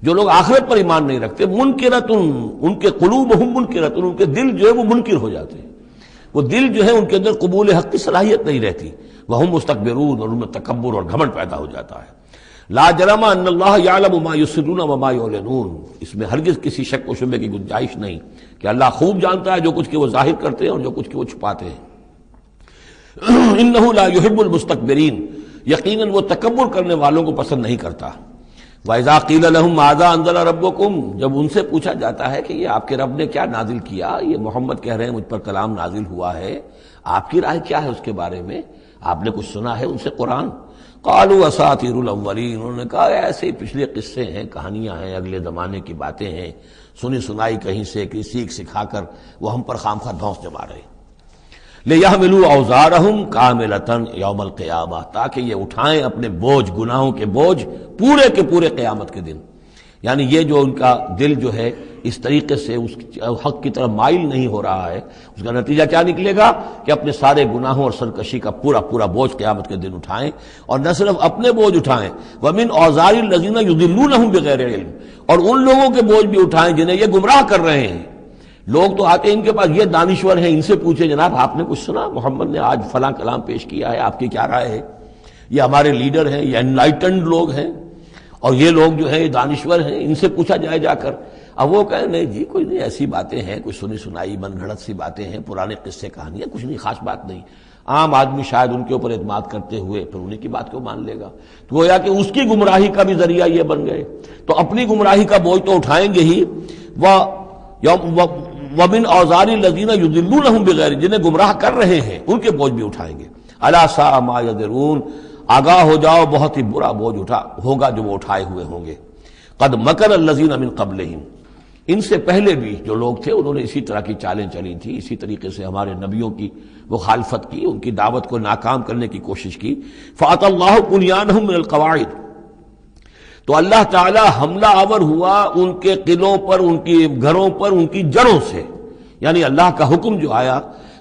جو لوگ آخرت پر ایمان نہیں رکھتے، منکرۃ، ان کے قلوبہم منکرۃ، ان کے دل جو ہے وہ منکر ہو جاتے ہیں، وہ دل جو ہے ان کے اندر قبول حق کی صلاحیت نہیں رہتی، وہم مستکبرون، اور ان میں تکبر اور گھمنڈ پیدا ہو جاتا ہے۔ لا جرم ان اللہ یعلم ما یسرون وما یعلنون، اس میں ہرگز کسی شک و شبہ کی گنجائش نہیں کہ اللہ خوب جانتا ہے جو کچھ کہ وہ ظاہر کرتے ہیں اور جو کچھ کہ وہ چھپاتے ہیں۔ انہ لا یحب المستکبرین، یقیناً وہ تکبر کرنے والوں کو پسند نہیں کرتا۔ وَإِذَا قِيلَ لَهُمْ مَاذَا أَنزَلَ رَبُّكُمْ، جب ان سے پوچھا جاتا ہے کہ یہ آپ کے رب نے کیا نازل کیا، یہ محمد کہہ رہے ہیں مجھ پر کلام نازل ہوا ہے، آپ کی رائے کیا ہے اس کے بارے میں، آپ نے کچھ سنا ہے ان سے قرآن؟ قالوا اساطیر الاولین، انہوں نے کہا ایسے ہی پچھلے قصے ہیں، کہانیاں ہیں، اگلے زمانے کی باتیں ہیں، سنی سنائی کہیں سے کسی سیکھ سکھا کر وہ ہم پر خامخواہ دھونس جما رہے ہیں۔ لِيَحْمِلُوا أَوْزَارَهُمْ كَامِلَةً يَوْمَ الْقِيَامَةِ، تاکہ یہ اٹھائیں اپنے بوجھ، گناہوں کے بوجھ پورے کے پورے قیامت کے دن۔ یعنی یہ جو ان کا دل جو ہے اس طریقے سے اس حق کی طرف مائل نہیں ہو رہا ہے، اس کا نتیجہ کیا نکلے گا کہ اپنے سارے گناہوں اور سرکشی کا پورا پورا بوجھ قیامت کے دن اٹھائیں، اور نہ صرف اپنے بوجھ اٹھائیں، وَمِنْ أَوْزَارِ الَّذِينَ يُضِلُّونَهُمْ بِغَيْرِ عِلْمٍ، اور ان لوگوں کے بوجھ بھی اٹھائیں جنہیں یہ گمراہ کر رہے ہیں۔ لوگ تو آتے ہیں ان کے پاس، یہ دانشور ہیں، ان سے پوچھیں جناب آپ نے کچھ سنا، محمد نے آج فلاں کلام پیش کیا ہے، آپ کی کیا رائے ہے؟ یہ ہمارے لیڈر ہیں، یہ انلائٹنڈ لوگ ہیں، اور یہ لوگ جو ہیں دانشور ہیں، ان سے پوچھا جائے جا کر۔ اب وہ کہیں نہیں جی کوئی نہیں، ایسی باتیں ہیں، کچھ سنی سنائی من گھڑت سی باتیں ہیں، پرانے قصے کہانیاں، کچھ نہیں، خاص بات نہیں۔ عام آدمی شاید ان کے اوپر اعتماد کرتے ہوئے پھر انہیں کی بات کو مان لے گا، تو گویا کہ اس کی گمراہی کا بھی ذریعہ یہ بن گئے، تو اپنی گمراہی کا بوجھ تو اٹھائیں گے ہی، وَمِنْ أَوْزَارِ الَّذِينَ يُضِلُّونَهُمْ بِغَيْرِ، جنہیں گمراہ کر رہے ہیں ان کے بوجھ بھی اٹھائیں گے۔ أَلَا سَاءَ مَا يَذِرُونَ، آگاہ ہو جاؤ بہت ہی برا بوجھ ہوگا جو وہ اٹھائے ہوئے ہوں گے۔ قَدْ مَكَرَ الَّذِينَ مِنْ قَبْلِهِمْ، ان سے پہلے بھی جو لوگ تھے انہوں نے اسی طرح کی چالیں چلی تھی، اسی طریقے سے ہمارے نبیوں کی مخالفت کی، ان کی دعوت کو ناکام کرنے کی کوشش کی۔ فَأَتَى اللَّهُ بُنْيَانَهُم مِّنَ الْقَوَاعِدِ، تو اللہ تعالی حملہ آور ہوا ان کے قلعوں پر، ان کی گھروں پر، ان کی جڑوں سے، یعنی اللہ کا حکم جو آیا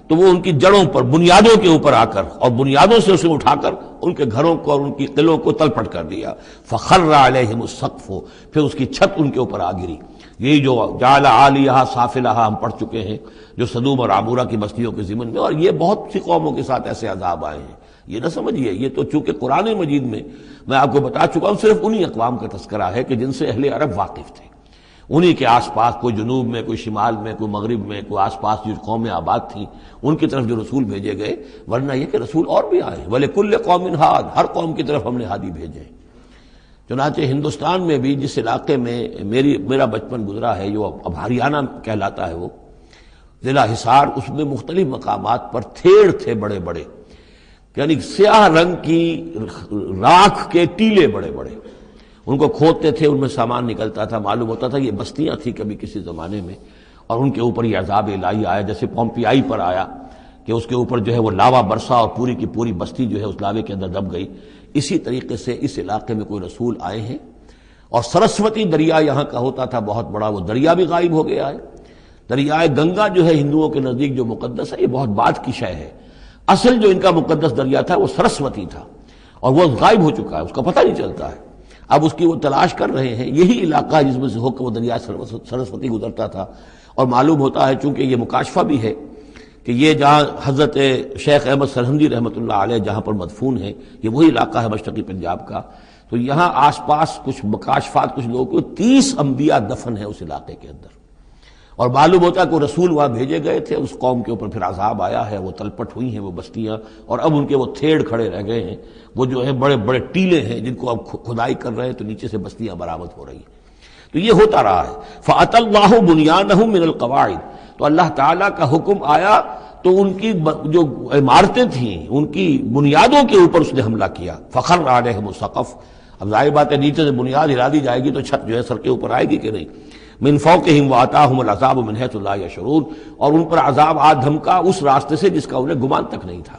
تو وہ ان کی جڑوں پر، بنیادوں کے اوپر آ کر، اور بنیادوں سے اسے اٹھا کر ان کے گھروں کو اور ان کی قلعوں کو تلپٹ کر دیا۔ فَخَرَّ عَلَيْهِمُ السَّقْفُ، پھر اس کی چھت ان کے اوپر آ گری۔ یہی جو جعل عالیہا سافلہا ہم پڑھ چکے ہیں، جو سدوم اور عمورہ کی بستیوں کے ضمن میں، اور یہ بہت سی قوموں کے ساتھ ایسے عذاب آئے ہیں، یہ نہ سمجھیے، یہ تو چونکہ قرآن مجید میں میں آپ کو بتا چکا ہوں صرف انہی اقوام کا تذکرہ ہے کہ جن سے اہل عرب واقف تھے، انہی کے آس پاس، کوئی جنوب میں، کوئی شمال میں، کوئی مغرب میں، کوئی آس پاس جو قومیں آباد تھیں ان کی طرف جو رسول بھیجے گئے، ورنہ یہ کہ رسول اور بھی آئے، وَلِكُلِّ قَوْمٍ ہَادٍ، ہر قوم کی طرف ہم نے ہادی بھیجے۔ چنانچہ ہندوستان میں بھی جس علاقے میں میرا بچپن گزرا ہے، جو اب ہریانہ کہلاتا ہے، وہ ضلع حصار، اس میں مختلف مقامات پر تھیڑ تھے بڑے بڑے، یعنی سیاہ رنگ کی راکھ کے ٹیلے بڑے بڑے، ان کو کھودتے تھے، ان میں سامان نکلتا تھا، معلوم ہوتا تھا یہ بستیاں تھیں کبھی کسی زمانے میں، اور ان کے اوپر یہ عذاب الہی آیا، جیسے پومپیائی پر آیا کہ اس کے اوپر جو ہے وہ لاوا برسا اور پوری کی پوری بستی جو ہے اس لاوے کے اندر دب گئی۔ اسی طریقے سے اس علاقے میں کوئی رسول آئے ہیں، اور سرسوتی دریا یہاں کا ہوتا تھا بہت بڑا، وہ دریا بھی غائب ہو گیا ہے۔ دریائے گنگا جو ہے ہندوؤں کے نزدیک جو مقدس ہے، یہ بہت بعد کی شے ہے، اصل جو ان کا مقدس دریا تھا وہ سرسوتی تھا، اور وہ غائب ہو چکا ہے، اس کا پتہ نہیں چلتا ہے۔ اب اس کی وہ تلاش کر رہے ہیں، یہی علاقہ ہے جس میں سے ہو کے وہ دریا سرسوتی گزرتا تھا، اور معلوم ہوتا ہے چونکہ یہ مکاشفہ بھی ہے کہ یہ جہاں حضرت شیخ احمد سرہندی رحمۃ اللہ علیہ جہاں پر مدفون ہیں، یہ وہی علاقہ ہے مشرقی پنجاب کا، تو یہاں آس پاس کچھ مکاشفات، کچھ لوگوں کو 30 انبیاء دفن ہیں اس علاقے کے اندر، اور معلوم ہوتا ہے کہ رسول وہاں بھیجے گئے تھے، اس قوم کے اوپر پھر عذاب آیا ہے، وہ تلپٹ ہوئی ہیں وہ بستیاں، اور اب ان کے وہ تھیڑ کھڑے رہ گئے ہیں، وہ جو ہے بڑے بڑے ٹیلے ہیں جن کو اب کھدائی کر رہے ہیں تو نیچے سے بستیاں برآمد ہو رہی ہیں۔ تو یہ ہوتا رہا ہے۔ فَأَتَى اللَّهُ بُنْيَانَهُم مِّنَ الْقَوَاعِدِ، تو اللہ تعالیٰ کا حکم آیا تو ان کی جو عمارتیں تھیں ان کی بنیادوں کے اوپر اس نے حملہ کیا۔ فَخَرَّ عَلَيْهِمُ السَّقْفُ، اب ظاہر بات ہے نیچے سے بنیاد ہلا دی جائے گی تو چھت جو ہے سر کے اوپر آئے گی کہ نہیں۔ مِن فَوْقِهِمْ وَأَتَاهُمُ الْعَذَابُ مِنْ حَيْثُ لَا يَشْعُرُونَ، اور ان پر عذاب آ دھمکا اس راستے سے جس کا انہیں گمان تک نہیں تھا۔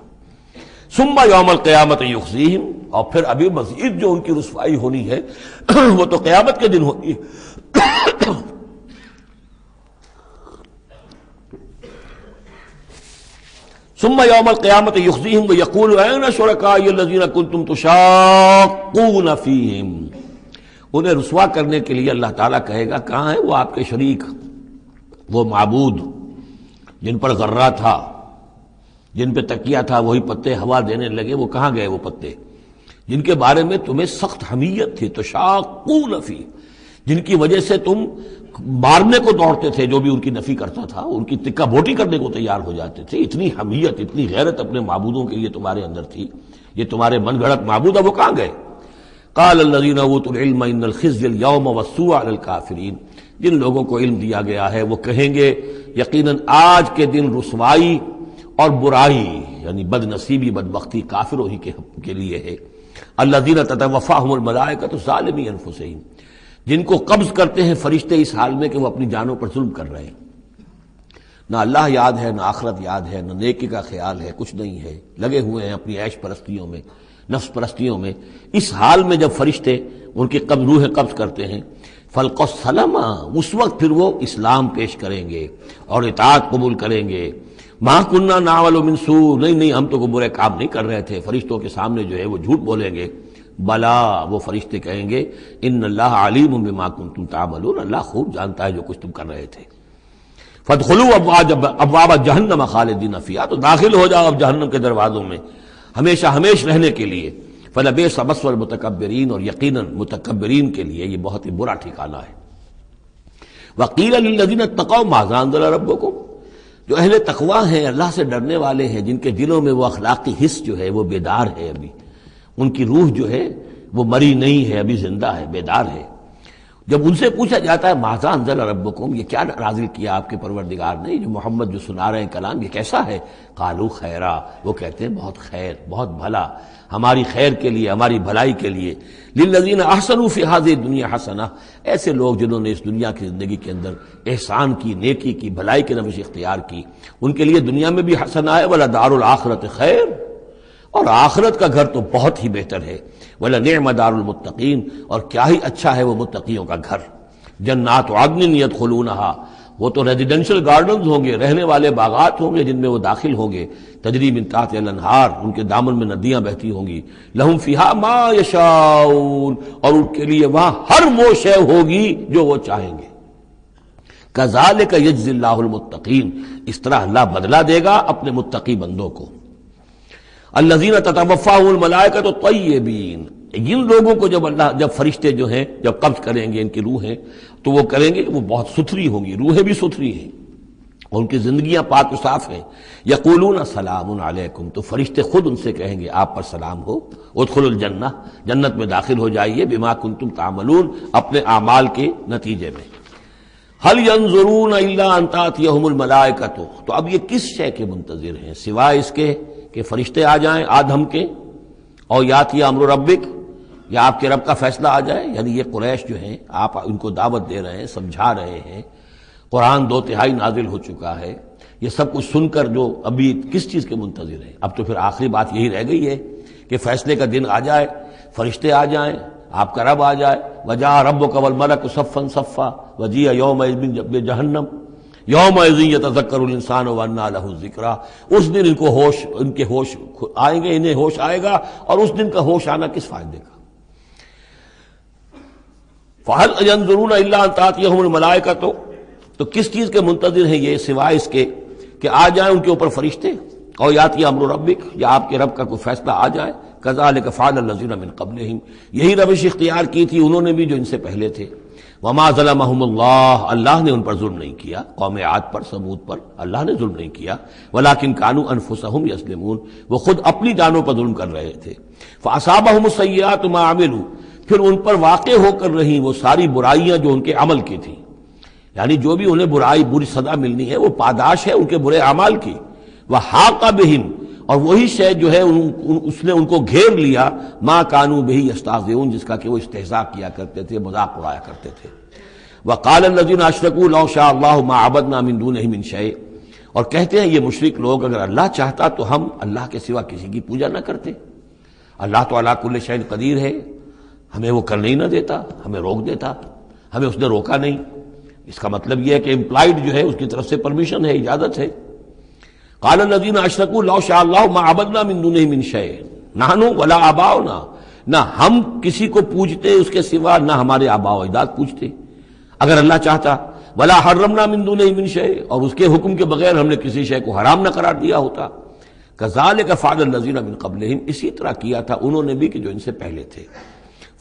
ثُمَّ يَوْمَ الْقِيَامَةِ يُخْزِيهِمْ، اور پھر ابھی مزید جو ان کی رسوائی ہونی ہے وہ تو قیامت کے دن ہوگی۔ ثم يوم القيامة يخزيهم ويقول أين شركائي الذين كنتم تشاقون فيهم، انہیں رسوا کرنے کے لیے اللہ تعالیٰ کہے گا کہاں ہے وہ آپ کے شریک، وہ معبود جن پر غرہ تھا، جن پہ تکیہ تھا، وہی پتے ہوا دینے لگے، وہ کہاں گئے وہ پتے جن کے بارے میں تمہیں سخت حمیت تھی، تشاقون فیہ، جن کی وجہ سے تم مارنے کو دوڑتے تھے، جو بھی ان کی نفی کرتا تھا ان کی تکہ بوٹی کرنے کو تیار ہو جاتے تھے، اتنی حمیت، اتنی غیرت اپنے معبودوں کے لیے تمہارے اندر تھی، یہ تمہارے من گھڑت معبود اب وہ کہاں گئے؟ قال الذین اوتوا العلم ان الخزي اليوم والسوء على الكافرین، جن لوگوں کو علم دیا گیا ہے وہ کہیں گے یقیناً آج کے دن رسوائی اور برائی یعنی بد نصیبی بدبختی کافروں ہی کے لیے ہے۔ الذین تتوفاہم الملائکۃ ظالمی انفسہم، جن کو قبض کرتے ہیں فرشتے اس حال میں کہ وہ اپنی جانوں پر ظلم کر رہے ہیں، نہ اللہ یاد ہے، نہ آخرت یاد ہے، نہ نیکی کا خیال ہے، کچھ نہیں ہے، لگے ہوئے ہیں اپنی عیش پرستیوں میں، نفس پرستیوں میں۔ اس حال میں جب فرشتے ان کی روح قبض کرتے ہیں، فَالْقَوْ السَّلَامَ، اس وقت پھر وہ اسلام پیش کریں گے اور اطاعت قبول کریں گے۔ مَا كُنَّا نَعْمَلُ مِن سُوءٍ، نہیں ہم تو کوئی برے کام نہیں کر رہے تھے، فرشتوں کے سامنے جو ہے وہ جھوٹ بولیں گے۔ بلا، وہ فرشتے کہیں گے ان اللہ علیم بما کنتم تعملون، اللہ خوب جانتا ہے جو کچھ تم کر رہے تھے۔ فادخلوا ابواب جہنم خالدین فیہا، تو داخل ہو جاؤ اب جہنم کے دروازوں میں ہمیشہ ہمیش رہنے کے لیے۔ فلبئس مثوى المتکبرین، اور یقیناً متکبرین کے لیے یہ بہت ہی برا ٹھکانہ ہے۔ وقیل للذین اتقوا ماذا انزل ربکم، جو اہل تقوی ہیں، اللہ سے ڈرنے والے ہیں، جن کے دلوں میں وہ اخلاقی حس جو ہے وہ بیدار ہے، ابھی ان کی روح جو ہے وہ مری نہیں ہے، ابھی زندہ ہے، بیدار ہے، جب ان سے پوچھا جاتا ہے ماذا انزل ربکم، یہ کیا نازل کیا آپ کے پروردگار نے، جو محمد جو سنا رہے ہیں کلام یہ کیسا ہے، قالوا خیرا، وہ کہتے ہیں بہت خیر، بہت بھلا، ہماری خیر کے لیے، ہماری بھلائی کے لیے، للذین احسنوا فی ہذہ الدنیا حسنہ، ایسے لوگ جنہوں نے اس دنیا کی زندگی کے اندر احسان کی، نیکی کی، بھلائی کی روش اختیار کی، ان کے لیے دنیا میں بھی حسنہ ہے، ولدار الآخرۃ خیر، اور آخرت کا گھر تو بہت ہی بہتر ہے، وَلَنِعْمَ دَارُ الْمُتَّقِينَ، اور کیا ہی اچھا ہے وہ متقیوں کا گھر، جنات عدن يدخلونها، وہ تو ریزیڈینشل گارڈنز ہوں گے، رہنے والے باغات ہوں گے جن میں وہ داخل ہوں گے، تجری من تحتها الانہار، ان کے دامن میں ندیاں بہتی ہوں گی، لہم فیہا ما یشاؤون، اور ان کے لیے وہاں ہر وہ شے ہوگی جو وہ چاہیں گے، کذالک یجزی اللہ المتقین، اس طرح اللہ بدلہ دے گا اپنے متقی بندوں کو، الذین تتوفاہم الملائکۃ طیبین، جن لوگوں کو جب فرشتے جو ہیں جب قبض کریں گے ان کی روحیں، تو وہ کریں گے کہ وہ بہت ستھری ہوں گی، روحیں بھی ستھری ہیں اور ان کی زندگیاں پاک و صاف ہیں، یقولون سلام علیکم، تو فرشتے خود ان سے کہیں گے آپ پر سلام ہو، ادخلوا الجنہ، جنت میں داخل ہو جائیے، بما کنتم تعملون، اپنے اعمال کے نتیجے میں، هل ينظرون الا ان تاتيهم الملائکۃ، تو اب یہ کس شے کے منتظر ہیں سوائے اس کے کہ فرشتے آ جائیں آدم کے، اور یاتی امر ربک، یا آپ کے رب کا فیصلہ آ جائے، یعنی یہ قریش جو ہیں آپ ان کو دعوت دے رہے ہیں، سمجھا رہے ہیں، قرآن 2/3 نازل ہو چکا ہے، یہ سب کچھ سن کر جو ابھی کس چیز کے منتظر ہیں، اب تو پھر آخری بات یہی رہ گئی ہے کہ فیصلے کا دن آ جائے، فرشتے آ جائیں، آپ کا رب آ جائے، وجاء ربک والملک صفا صفا وجیء یومئذ بجہنم یومئذ یتذکر الانسان وانیٰ لہ الذکریٰ، اس دن ان کے ہوش آئیں گے، انہیں ہوش آئے گا، اور اس دن کا ہوش آنا کس فائدے کا، فَهَلْ يَنظُرُونَ إِلَّا أَن تَأْتِيَهُمُ الْمَلَائِكَةُ، تو کس چیز کے منتظر ہیں یہ سوائے اس کے کہ آ جائیں ان کے اوپر فرشتے، اور یاتی امر ربک، یا آپ کے رب کا کوئی فیصلہ آ جائے، كَذَلِكَ فَعَلَ الَّذِينَ مِن قَبْلِهِمْ، یہی روش اختیار کی تھی انہوں نے بھی جو ان سے پہلے تھے، وَمَا ظَلَمَهُمُ اللَّهُ، اللہ نے ان پر ظلم نہیں کیا، قوم عاد پر، ثمود پر اللہ نے ظلم نہیں کیا، وَلَٰكِن كَانُوا أَنفُسَهُمْ يَظْلِمُونَ، وہ خود اپنی جانوں پر ظلم کر رہے تھے، فَأَصَابَهُمُ السَّيِّئَاتُ مَا عَمِلُوا، پھر ان پر واقع ہو کر رہی وہ ساری برائیاں جو ان کے عمل کی تھی، یعنی جو بھی انہیں بری سزا ملنی ہے وہ پاداش ہے ان کے برے اعمال کی، وَحَاقَ بِهِمْ، اور وہی شے جو ہے اس نے ان کو گھیر لیا، ما کانوا بہ یستہزئون، جس کا کہ وہ استہزاء کیا کرتے تھے، مذاق اڑایا کرتے تھے، وقال الذین اشرکوا لو شاء اللہ ما عبدنا من دونہ من شیء، اور کہتے ہیں یہ مشرک لوگ اگر اللہ چاہتا تو ہم اللہ کے سوا کسی کی پوجا نہ کرتے، اللہ تو علی کل شیء قدیر ہے، ہمیں وہ کرنے ہی نہ دیتا، ہمیں روک دیتا، ہمیں اس نے روکا نہیں، اس کا مطلب یہ ہے کہ امپلائڈ جو ہے اس کی طرف سے پرمیشن ہے، اجازت ہے، قال الذین اشرکوا لو شاء اللہ ما عبدنا من دونہ من شیء نحن ولا آباؤنا، نہ ہم کسی کو پوجتے اس کے سوا، نہ ہمارے آباء و اجداد پوجتے اگر اللہ چاہتا، ولا حرمنا من دونہ من شیء، اور اس کے حکم کے بغیر ہم نے کسی شے کو حرام نہ قرار دیا ہوتا، کذالک فعل الذین من قبلہم، اسی طرح کیا تھا انہوں نے بھی کہ جو ان سے پہلے تھے،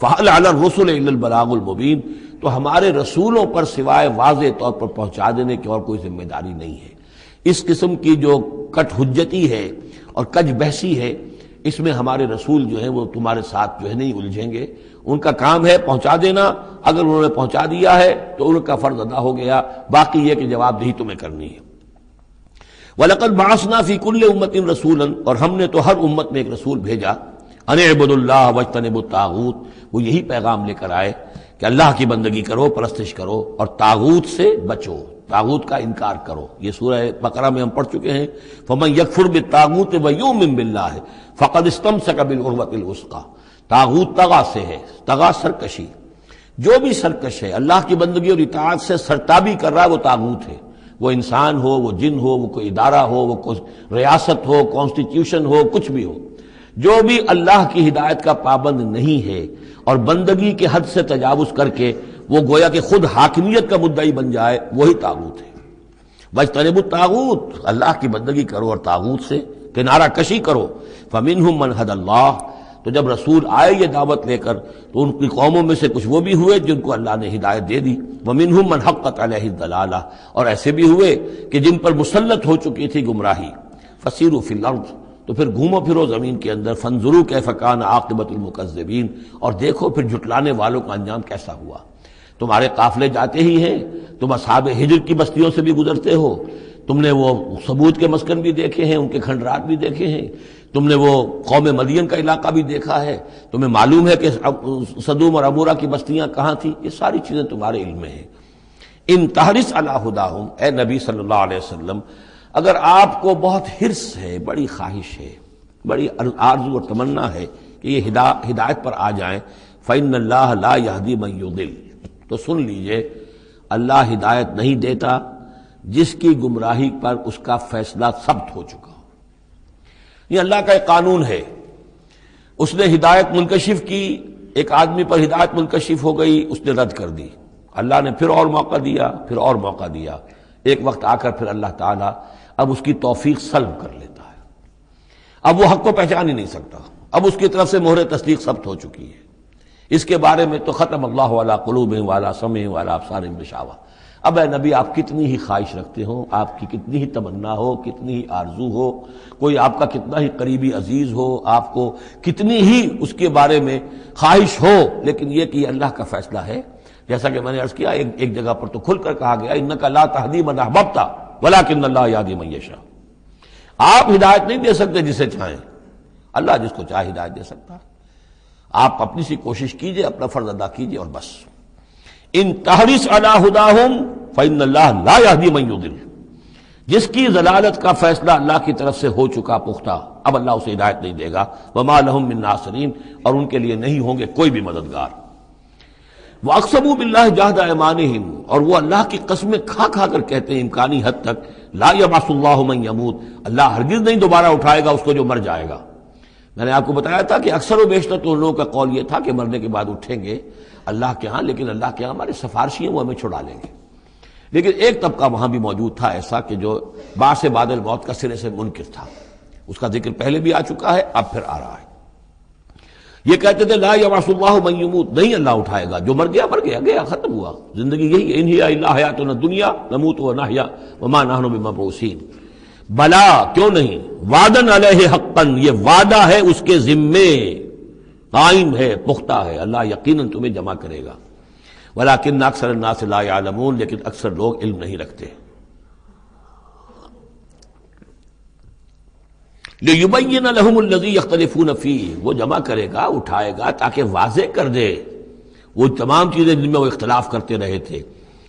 فَهَلْ عَلَى الرُّسُلِ إِلَّا الْبَلَاغُ الْمُبِينُ، تو ہمارے رسولوں پر سوائے واضح طور پر پہنچا دینے کی اور کوئی ذمہ داری نہیں ہے، اس قسم کی جو کٹ حجتی ہے اور کج بحثی ہے، اس میں ہمارے رسول جو ہیں وہ تمہارے ساتھ جو ہے نہیں الجھیں گے، ان کا کام ہے پہنچا دینا، اگر انہوں نے پہنچا دیا ہے تو ان کا فرض ادا ہو گیا، باقی یہ کہ جواب دہی تمہیں کرنی ہے، وَلَقَدْ بَعَثْنَا فِي كُلِّ أُمَّةٍ رَسُولًا، اور ہم نے تو ہر امت میں ایک رسول بھیجا، ان اعبدوا اللہ واجتنبوا الطاغوت، وہ یہی پیغام لے کر آئے کہ اللہ کی بندگی کرو، پرستش کرو، اور طاغوت سے بچو، طاغوت کا انکار کرو، یہ سورہ بقرہ میں ہم پڑھ چکے ہیں، فمن یکفر بالطاغوت ویؤمن باللہ فقد استمسک بالعروۃ الوثقی، طاغوت طغا سے ہے، طغا سرکشی، جو بھی سرکش ہے اللہ کی بندگی اور اطاعت سے سرتابی کر رہا ہے وہ طاغوت ہے، وہ انسان ہو، وہ جن ہو، وہ کوئی ادارہ ہو، وہ کوئی ریاست ہو، کانسٹیٹیوشن ہو، کچھ بھی ہو، جو بھی اللہ کی ہدایت کا پابند نہیں ہے اور بندگی کے حد سے تجاوز کر کے وہ گویا کہ خود حاکمیت کا مدعی بن جائے، وہی طاغوت ہے، واجتنبوا الطاغوت، اللہ کی بندگی کرو اور طاغوت سے کنارہ کشی کرو، فمنہم من ھدی اللہ، تو جب رسول آئے یہ دعوت لے کر تو ان کی قوموں میں سے کچھ وہ بھی ہوئے جن کو اللہ نے ہدایت دے دی، وَمِنْهُمْ مَنْ حَقَّتْ عَلَيْهِ الضَّلَالَةُ، اور ایسے بھی ہوئے کہ جن پر مسلط ہو چکی تھی گمراہی۔ فَسِيرُوا فِي الْأَرْضِ، تو پھر گھومو پھرو زمین کے اندر، فَانظُرُوا كَيْفَ كَانَ عَاقِبَةُ الْمُكَذِّبِينَ، اور دیکھو پھر جھٹلانے والوں کا انجام کیسا ہوا۔ تمہارے قافلے جاتے ہی ہیں، تم اصحاب ہجر کی بستیوں سے بھی گزرتے ہو، تم نے وہ ثمود کے مسکن بھی دیکھے ہیں، ان کے کھنڈرات بھی دیکھے ہیں، تم نے وہ قوم مدین کا علاقہ بھی دیکھا ہے، تمہیں معلوم ہے کہ سدوم اور عمورہ کی بستیاں کہاں تھیں، یہ ساری چیزیں تمہارے علم میں ہیں۔ ان تحرص علی ہداہم، اے نبی صلی اللہ علیہ وسلم، اگر آپ کو بہت حرص ہے، بڑی خواہش ہے، بڑی آرزو اور تمنا ہے کہ یہ ہدایت پر آ جائیں، فإن اللہ لا یہدی من یضل، تو سن لیجئے اللہ ہدایت نہیں دیتا جس کی گمراہی پر اس کا فیصلہ ثبت ہو چکا ہو۔ یہ اللہ کا ایک قانون ہے، اس نے ہدایت منکشف کی، ایک آدمی پر ہدایت منکشف ہو گئی، اس نے رد کر دی، اللہ نے پھر اور موقع دیا، پھر اور موقع دیا، ایک وقت آ کر پھر اللہ تعالیٰ اب اس کی توفیق سلب کر لیتا ہے، اب وہ حق کو پہچان ہی نہیں سکتا، اب اس کی طرف سے مہر تصدیق ثبت ہو چکی ہے۔ اس کے بارے میں تو ختم اللہ علی قلوبہم وعلی سمعہم وعلی ابصارہم غشاوہ۔ اب اے نبی آپ کتنی ہی خواہش رکھتے ہو، آپ کی کتنی ہی تمنا ہو، کتنی ہی آرزو ہو، کوئی آپ کا کتنا ہی قریبی عزیز ہو، آپ کو کتنی ہی اس کے بارے میں خواہش ہو، لیکن یہ کہ یہ اللہ کا فیصلہ ہے، جیسا کہ میں نے عرض کیا ایک جگہ پر تو کھل کر کہا گیا انک لا تہدی من احببت ولکن اللہ یہدی من یشاء، آپ ہدایت نہیں دے سکتے جسے چاہیں، اللہ جس کو چاہے ہدایت دے سکتا ہے، آپ اپنی سی کوشش کیجئے، اپنا فرض ادا کیجئے اور بس۔ ان تحرص علی ہداہم فإن اللہ لا یہدی من یضل، جس کی ضلالت کا فیصلہ اللہ کی طرف سے ہو چکا پختہ، اب اللہ اسے ہدایت نہیں دے گا، وما لہم من ناصرین، اور ان کے لیے نہیں ہوں گے کوئی بھی مددگار۔ وَأَقْسَمُوا بِاللَّهِ جَهْدَ أَيْمَانِهِمْ، اور وہ اللہ کی قسمیں کھا کھا کر کہتے ہیں امکانی حد تک، لا يبعث اللہ من يموت، اللہ ہرگز نہیں دوبارہ اٹھائے گا اس کو جو مر جائے گا۔ میں نے آپ کو بتایا تھا کہ اکثر و بیشتر تو ان لوگوں کا قول یہ تھا کہ مرنے کے بعد اٹھیں گے اللہ کے ہاں، لیکن اللہ کے ہاں ہمارے سفارشی ہیں، وہ ہمیں چھڑا لیں گے۔ لیکن ایک طبقہ وہاں بھی موجود تھا ایسا کہ جو بعث بعد الموت کا سرے سے منکر تھا، اس کا ذکر پہلے بھی آ چکا ہے، اب پھر آ رہا ہے۔ یہ کہتے تھے لا یبعث اللہ من یموت، نہیں اللہ اٹھائے گا، جو مر گیا مر گیا، گیا ختم ہوا، زندگی یہی ہے، ان ہی الا حیاتنا الدنیا نموت ونحیا وما نحن بمبعوثین۔ بلا، کیوں نہیں، وعدن علیہ حقا، یہ وعدہ ہے اس کے ذمے، قائم ہے، پختہ ہے، اللہ یقیناً تمہیں جمع کرے گا، ولکن اکثر الناس لا یعلمون، لیکن اکثر لوگ علم نہیں رکھتے۔ لِيُبَيِّنَ لَهُمُ الَّذِي يَخْتَلِفُونَ فِيهِ، وہ جمع کرے گا، اٹھائے گا تاکہ واضح کر دے وہ تمام چیزیں جن میں وہ اختلاف کرتے رہے تھے،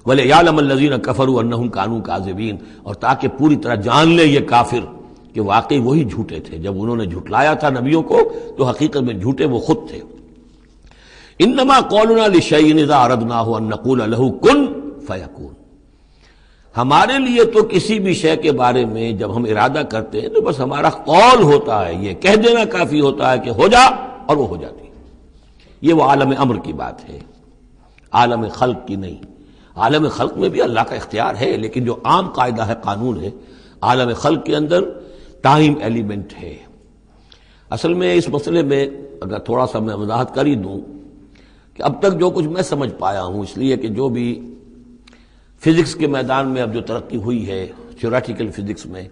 وَلِيَعْلَمَ الَّذِينَ كَفَرُوا أَنَّهُمْ كَانُوا كَاذِبِينَ، اور تاکہ پوری طرح جان لے یہ کافر کہ واقعی وہی جھوٹے تھے، جب انہوں نے جھٹلایا تھا نبیوں کو تو حقیقت میں جھوٹے وہ خود تھے۔ انما قولنا لشیء اذا اردناه ان نقول له کن فیکون، ہمارے لیے تو کسی بھی شے کے بارے میں جب ہم ارادہ کرتے ہیں تو بس ہمارا قول ہوتا ہے، یہ کہہ دینا کافی ہوتا ہے کہ ہو جا، اور وہ ہو جاتی ہے۔ یہ وہ عالم امر کی بات ہے، عالم خلق کی نہیں۔ عالم خلق میں بھی اللہ کا اختیار ہے، لیکن جو عام قاعدہ ہے، قانون ہے، عالم خلق کے اندر ٹائم ایلیمنٹ ہے۔ اصل میں اس مسئلے میں اگر تھوڑا سا میں وضاحت کر ہی دوں کہ اب تک جو کچھ میں سمجھ پایا ہوں، اس لیے کہ جو بھی فزکس کے میدان میں اب جو ترقی ہوئی ہے، تھیوریٹیکل فزکس میں،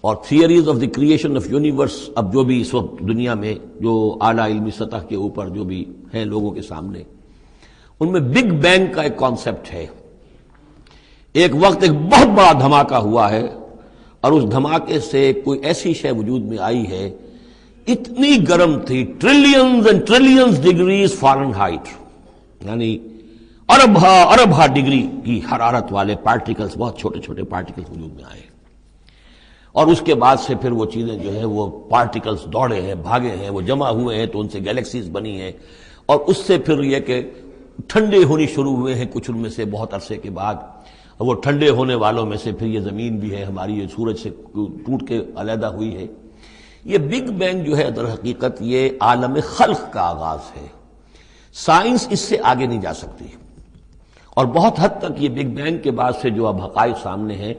اور theories of the creation of universe, اب جو بھی اس وقت دنیا میں جو اعلیٰ علمی سطح کے اوپر جو بھی ہیں لوگوں کے سامنے، ان میں بگ بینگ کا ایک کانسیپٹ ہے۔ ایک وقت ایک بہت بڑا دھماکہ ہوا ہے، اور اس دھماکے سے کوئی ایسی شے وجود میں آئی ہے، اتنی گرم تھی، trillions and trillions degrees foreign height, یعنی اربھا ڈگری کی حرارت والے پارٹیکلز، بہت چھوٹے چھوٹے پارٹیکلز وجود میں آئے، اور اس کے بعد سے پھر وہ چیزیں جو ہیں وہ پارٹیکلز دوڑے ہیں، بھاگے ہیں، وہ جمع ہوئے ہیں تو ان سے گیلیکسیز بنی ہیں، اور اس سے پھر یہ کہ ٹھنڈے ہونی شروع ہوئے ہیں کچھ ان میں سے بہت عرصے کے بعد، وہ ٹھنڈے ہونے والوں میں سے پھر یہ زمین بھی ہے ہماری، یہ سورج سے ٹوٹ کے علیحدہ ہوئی ہے۔ یہ بگ بینگ جو ہے در حقیقت یہ عالم خلق کا آغاز ہے، سائنس اس سے آگے نہیں جا سکتی، اور بہت حد تک یہ بگ بینگ کے بعد سے جو اب حقائق سامنے ہیں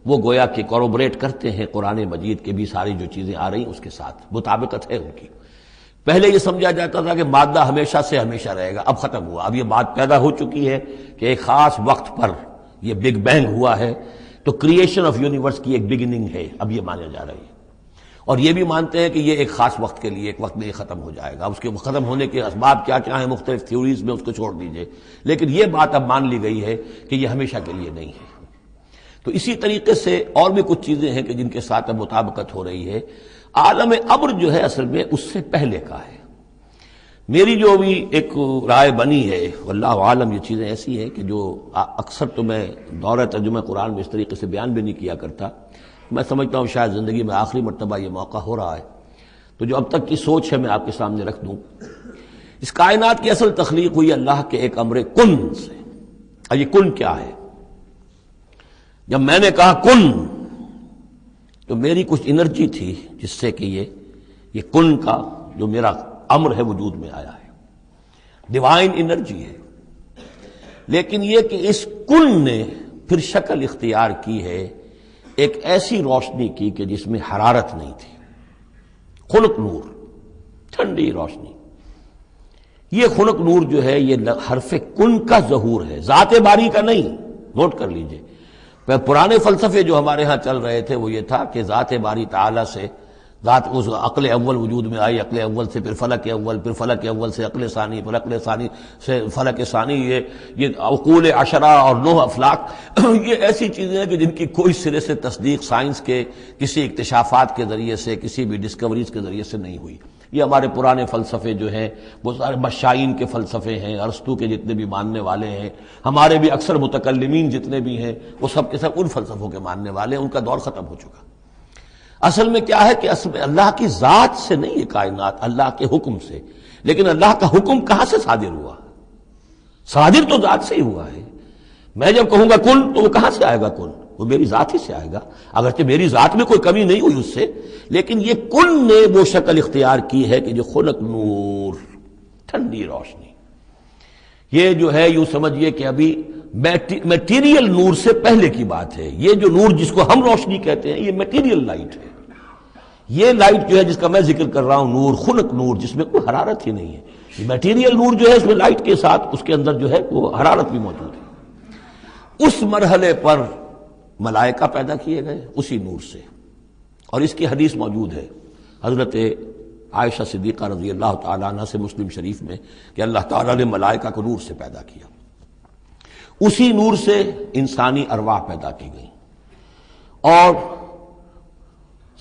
وہ گویا کہ کوروبریٹ کرتے ہیں قرآن مجید کے بھی ساری جو چیزیں آ رہی ہیں اس کے ساتھ مطابقت ہے ان کی۔ پہلے یہ سمجھا جاتا تھا کہ مادہ ہمیشہ سے ہمیشہ رہے گا، اب ختم ہوا، اب یہ بات پیدا ہو چکی ہے کہ ایک خاص وقت پر یہ بگ بینگ ہوا ہے، تو کریشن آف یونیورس کی ایک بگننگ ہے، اب یہ مانا جا رہی ہے، اور یہ بھی مانتے ہیں کہ یہ ایک خاص وقت کے لیے، ایک وقت میں یہ ختم ہو جائے گا، اس کے ختم ہونے کے اسباب کیا کیا ہیں مختلف تھیوریز میں، اس کو چھوڑ دیجئے، لیکن یہ بات اب مان لی گئی ہے کہ یہ ہمیشہ کے لیے نہیں ہے۔ تو اسی طریقے سے اور بھی کچھ چیزیں ہیں کہ جن کے ساتھ اب مطابقت ہو رہی ہے۔ عالم ابر جو ہے اصل میں اس سے پہلے کا ہے۔ میری جو بھی ایک رائے بنی ہے، واللہ عالم، یہ چیزیں ایسی ہیں کہ جو اکثر تو میں دورہ ترجمہ قرآن میں اس طریقے سے بیان بھی نہیں کیا کرتا، میں سمجھتا ہوں شاید زندگی میں آخری مرتبہ یہ موقع ہو رہا ہے، تو جو اب تک کی سوچ ہے میں آپ کے سامنے رکھ دوں۔ اس کائنات کی اصل تخلیق ہوئی اللہ کے ایک امر کن سے۔ اور یہ کن کیا ہے؟ جب میں نے کہا کن تو میری کچھ انرجی تھی جس سے کہ یہ کن کا جو میرا امر ہے وجود میں آیا ہے، ڈیوائن انرجی ہے، لیکن یہ کہ اس کن نے پھر شکل اختیار کی ہے ایک ایسی روشنی کی کہ جس میں حرارت نہیں تھی، خنک نور، ٹھنڈی روشنی۔ یہ خنک نور جو ہے یہ حرف کن کا ظہور ہے، ذات باری کا نہیں، نوٹ کر لیجئے۔ پرانے فلسفے جو ہمارے ہاں چل رہے تھے وہ یہ تھا کہ ذات باری تعالی سے ذات اس عقل اول وجود میں آئی، عقل اول سے پھر فلک اول، پھر فلک اول سے عقل ثانی، پھر عقل ثانی سے فلک ثانی، یہ عقول عشرہ اور 9 افلاک، یہ ایسی چیزیں ہیں کہ جن کی کوئی سرے سے تصدیق سائنس کے کسی اکتشافات کے ذریعے سے، کسی بھی ڈسکوریز کے ذریعے سے نہیں ہوئی۔ یہ ہمارے پرانے فلسفے جو ہیں وہ سارے مشائین کے فلسفے ہیں، ارسطو کے جتنے بھی ماننے والے ہیں، ہمارے بھی اکثر متکلمین جتنے بھی ہیں وہ سب کے سب ان فلسفوں کے ماننے والے ہیں، ان کا دور ختم ہو چکا۔ اصل میں کیا ہے کہ اصل میں اللہ کی ذات سے نہیں یہ کائنات، اللہ کے حکم سے، لیکن اللہ کا حکم کہاں سے صادر ہوا؟ صادر تو ذات سے ہی ہوا ہے۔ میں جب کہوں گا کن تو وہ کہاں سے آئے گا کن؟ وہ میری ذات ہی سے آئے گا، اگرچہ میری ذات میں کوئی کمی نہیں ہوئی اس سے، لیکن یہ کن نے وہ شکل اختیار کی ہے کہ جو خلق نور، ٹھنڈی روشنی۔ یہ جو ہے یوں سمجھیے کہ ابھی میٹیریل نور سے پہلے کی بات ہے۔ یہ جو نور جس کو ہم روشنی کہتے ہیں یہ میٹیریل لائٹ ہے۔ یہ لائٹ جو ہے جس کا میں ذکر کر رہا ہوں، نور، خنک نور، جس میں کوئی حرارت ہی نہیں ہے، میٹیریل نور جو ہے اس میں لائٹ کے ساتھ اس کے اندر جو ہے وہ حرارت بھی موجود ہے۔ اس مرحلے پر ملائکہ پیدا کیے گئے اسی نور سے، اور اس کی حدیث موجود ہے حضرت عائشہ صدیقہ رضی اللہ تعالیٰ عنہ سے مسلم شریف میں کہ اللہ تعالیٰ نے ملائکہ کو نور سے پیدا کیا۔ اسی نور سے انسانی ارواح پیدا کی گئی، اور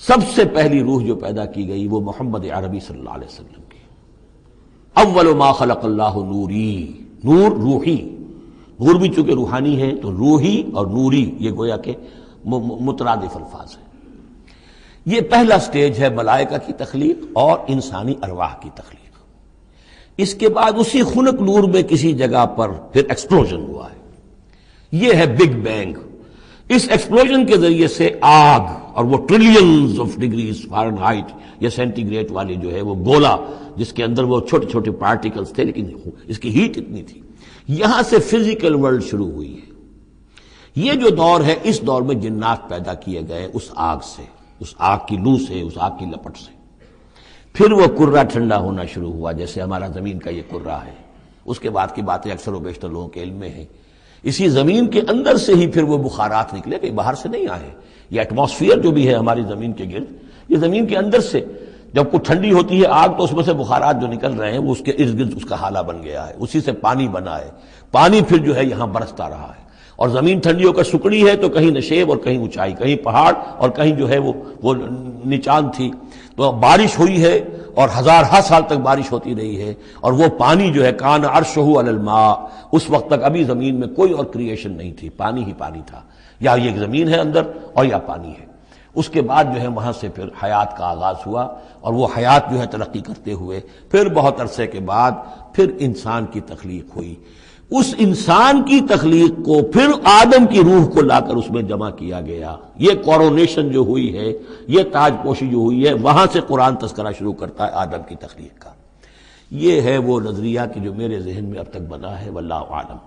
سب سے پہلی روح جو پیدا کی گئی وہ محمد عربی صلی اللہ علیہ وسلم کی۔ اول ما خلق اللہ نوری، نور روحی، نور بھی چونکہ روحانی ہے تو روحی اور نوری یہ گویا کہ مترادف الفاظ ہیں۔ یہ پہلا سٹیج ہے ملائکہ کی تخلیق اور انسانی ارواح کی تخلیق۔ اس کے بعد اسی خنک نور میں کسی جگہ پر پھر ایکسپلوژن ہوا ہے، یہ ہے بگ بینگ۔ اس ایکسپلوژن کے ذریعے سے آگ، اور وہ ٹریلینز آف ڈگریز فارنہائٹ یا سینٹی گریڈ والی جو ہے وہ گولا جس کے اندر وہ چھوٹے چھوٹے پارٹیکلز تھے، لیکن اس کی ہیٹ اتنی تھی، یہاں سے فزیکل ورلڈ شروع ہوئی ہے۔ یہ جو دور ہے اس دور میں جنات پیدا کیے گئے اس آگ سے، اس آگ کی لو سے، اس آگ کی لپٹ سے۔ پھر وہ کرہ ٹھنڈا ہونا شروع ہوا جیسے ہمارا زمین کا یہ کرہ ہے۔ اس کے بعد کی باتیں اکثر و بیشتر لوگوں کے علم میں ہیں۔ اسی زمین کے اندر سے ہی پھر وہ بخارات نکلے، کہیں باہر سے نہیں آئے۔ یہ ایٹماسفیئر جو بھی ہے ہماری زمین کے گرد، یہ زمین کے اندر سے جب کوئی ٹھنڈی ہوتی ہے آگ تو اس میں سے بخارات جو نکل رہے ہیں وہ اس کے ارد گرد اس کا حالہ بن گیا ہے، اسی سے پانی بنا ہے، پانی پھر جو ہے یہاں برستا رہا ہے، اور زمین ٹھنڈی ہو کر سکڑی ہے تو کہیں نشیب اور کہیں اونچائی، کہیں پہاڑ اور کہیں جو ہے وہ نچان تھی، تو بارش ہوئی ہے اور ہزارہا سال تک بارش ہوتی رہی ہے، اور وہ پانی جو ہے کان عرشہ علی الماء، اس وقت تک ابھی زمین میں کوئی اور کریشن نہیں تھی، پانی ہی پانی تھا، یا یہ زمین ہے اندر اور یا پانی ہے۔ اس کے بعد جو ہے وہاں سے پھر حیات کا آغاز ہوا، اور وہ حیات جو ہے ترقی کرتے ہوئے پھر بہت عرصے کے بعد پھر انسان کی تخلیق ہوئی۔ اس انسان کی تخلیق کو پھر آدم کی روح کو لا کر اس میں جمع کیا گیا۔ یہ کورونیشن جو ہوئی ہے، یہ تاج پوشی جو ہوئی ہے، وہاں سے قرآن تذکرہ شروع کرتا ہے آدم کی تخلیق کا۔ یہ ہے وہ نظریہ کہ جو میرے ذہن میں اب تک بنا ہے، واللہ اعلم۔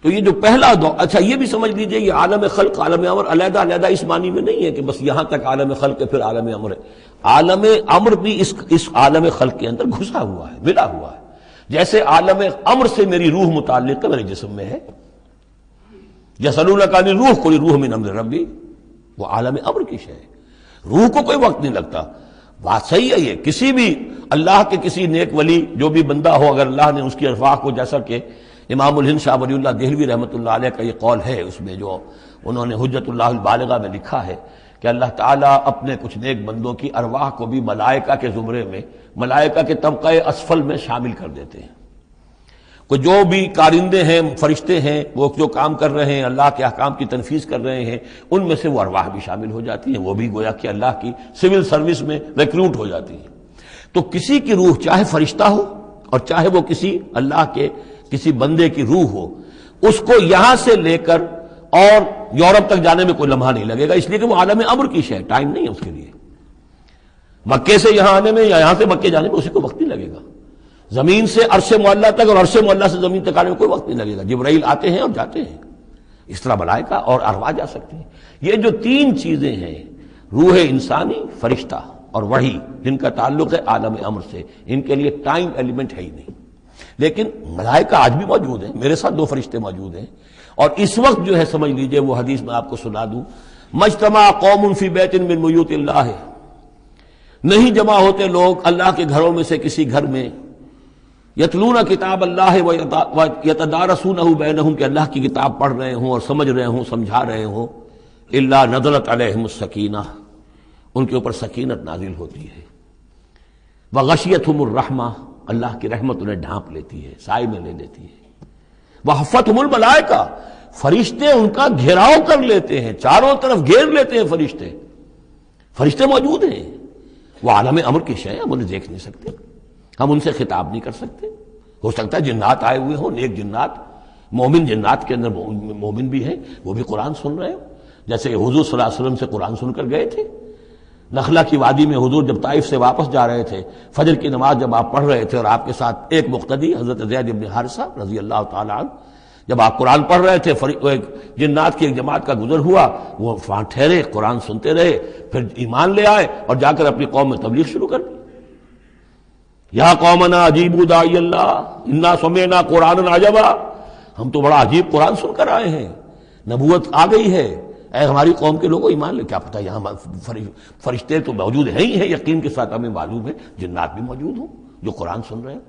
تو تو یہ جو پہلا دور، اچھا یہ بھی سمجھ لیجئے یہ عالم خلق عالم امر علیحدہ علیحدہ اس معنی میں نہیں ہے کہ بس یہاں تک عالم خلق ہے پھر عالم امر ہے. عالم امر بھی اس عالم خلق کے اندر گھسا ہوا ہے، ملا ہوا ہے. جیسے عالم امر سے میری روح متعلق ہے، میرے جسم میں ہے. یسألونک عن الروح قل الروح من امر ربی، وہ عالم امر کی شے ہے. روح کو کوئی وقت نہیں لگتا. بات صحیح ہے. یہ کسی بھی اللہ کے کسی نیک ولی جو بھی بندہ ہو، اگر اللہ نے اس کی ارواح کو، جیسا کہ امام الہند شاہ ولی اللہ دہلوی رحمۃ اللہ علیہ کا یہ قول ہے، اس میں جو انہوں نے حجت اللہ البالغہ میں لکھا ہے کہ اللہ تعالیٰ اپنے کچھ نیک بندوں کی ارواح کو بھی ملائکہ کے زمرے میں، ملائکہ کے طبقہ اسفل میں شامل کر دیتے ہیں. کہ جو بھی کارندے ہیں، فرشتے ہیں، وہ جو کام کر رہے ہیں، اللہ کے احکام کی تنفیذ کر رہے ہیں، ان میں سے وہ ارواح بھی شامل ہو جاتی ہیں. وہ بھی گویا کہ اللہ کی سول سروس میں ریکروٹ ہو جاتی ہیں. تو کسی کی روح چاہے فرشتہ ہو اور چاہے وہ کسی اللہ کے کسی بندے کی روح ہو، اس کو یہاں سے لے کر اور یورپ تک جانے میں کوئی لمحہ نہیں لگے گا، اس لیے کہ وہ عالم امر کی شے ہے. ٹائم نہیں ہے اس کے لیے. مکے سے یہاں آنے میں یا یہاں سے مکے جانے میں اسی کو وقت نہیں لگے گا. زمین سے عرش معلیٰ تک اور عرش معلیٰ سے زمین تک آنے میں کوئی وقت نہیں لگے گا. جبرائیل آتے ہیں اور جاتے ہیں، اس طرح ملائکہ اور ارواح جا سکتے ہیں. یہ جو تین چیزیں ہیں، روح انسانی، فرشتہ اور وحی، جن کا تعلق ہے عالم امر سے، ان کے لیے ٹائم ایلیمنٹ ہے ہی نہیں. لیکن ملائکہ آج بھی موجود ہیں. میرے ساتھ 2 فرشتے موجود ہیں، اور اس وقت جو ہے سمجھ لیجئے وہ حدیث میں آپ کو سنا دوں، مجتمع قوم فی بیت من بیوت اللہ، نہیں جمع ہوتے لوگ اللہ کے گھروں میں سے کسی گھر میں، یتلون کتاب اللہ ویتدارسونہ بینہم، کہ اللہ کی کتاب پڑھ رہے ہوں اور سمجھ رہے ہوں، سمجھا رہے ہوں، الا نزلت علیہم السکینہ، ان کے اوپر سکینت نازل ہوتی ہے. وغشیتہم الرحمہ، اللہ کی رحمت انہیں ڈھانپ لیتی ہے، سائے میں لے لیتی ہے. وحفتہم الملائکہ، فرشتے ان کا گھیراؤ کر لیتے ہیں، چاروں طرف گھیر لیتے ہیں فرشتے. فرشتے موجود ہیں، وہ عالم امر کی شے ہے، ہم انہیں دیکھ نہیں سکتے، ہم ان سے خطاب نہیں کر سکتے. ہو سکتا ہے جنات آئے ہوئے ہوں، نیک جنات، مومن جنات کے اندر مومن بھی ہیں، وہ بھی قرآن سن رہے ہوں، جیسے حضور صلی اللہ علیہ وسلم سے قرآن سن کر گئے تھے. نخلا کی وادی میں حضور جب طائف سے واپس جا رہے تھے، فجر کی نماز جب آپ پڑھ رہے تھے اور آپ کے ساتھ ایک مقتدی حضرت زید بن حارثہ رضی اللہ تعالی عنہ، جب آپ قرآن پڑھ رہے تھے، جنات کی ایک جماعت کا گزر ہوا، وہ وہاں ٹھہرے، قرآن سنتے رہے، پھر ایمان لے آئے اور جا کر اپنی قوم میں تبلیغ شروع کر دی. یا قومنا اجیبوا داعی اللہ انا سمعنا قرآنا عجبا، ہم تو بڑا عجیب قرآن سن کر آئے ہیں، نبوت آ گئی ہے، اے ہماری قوم کے لوگوں ایمان لے. کیا پتہ یہاں فرشتے تو موجود ہیں ہی ہیں، یقین کے ساتھ ہمیں معلوم ہے جنات بھی موجود ہوں جو قرآن سن رہے ہیں،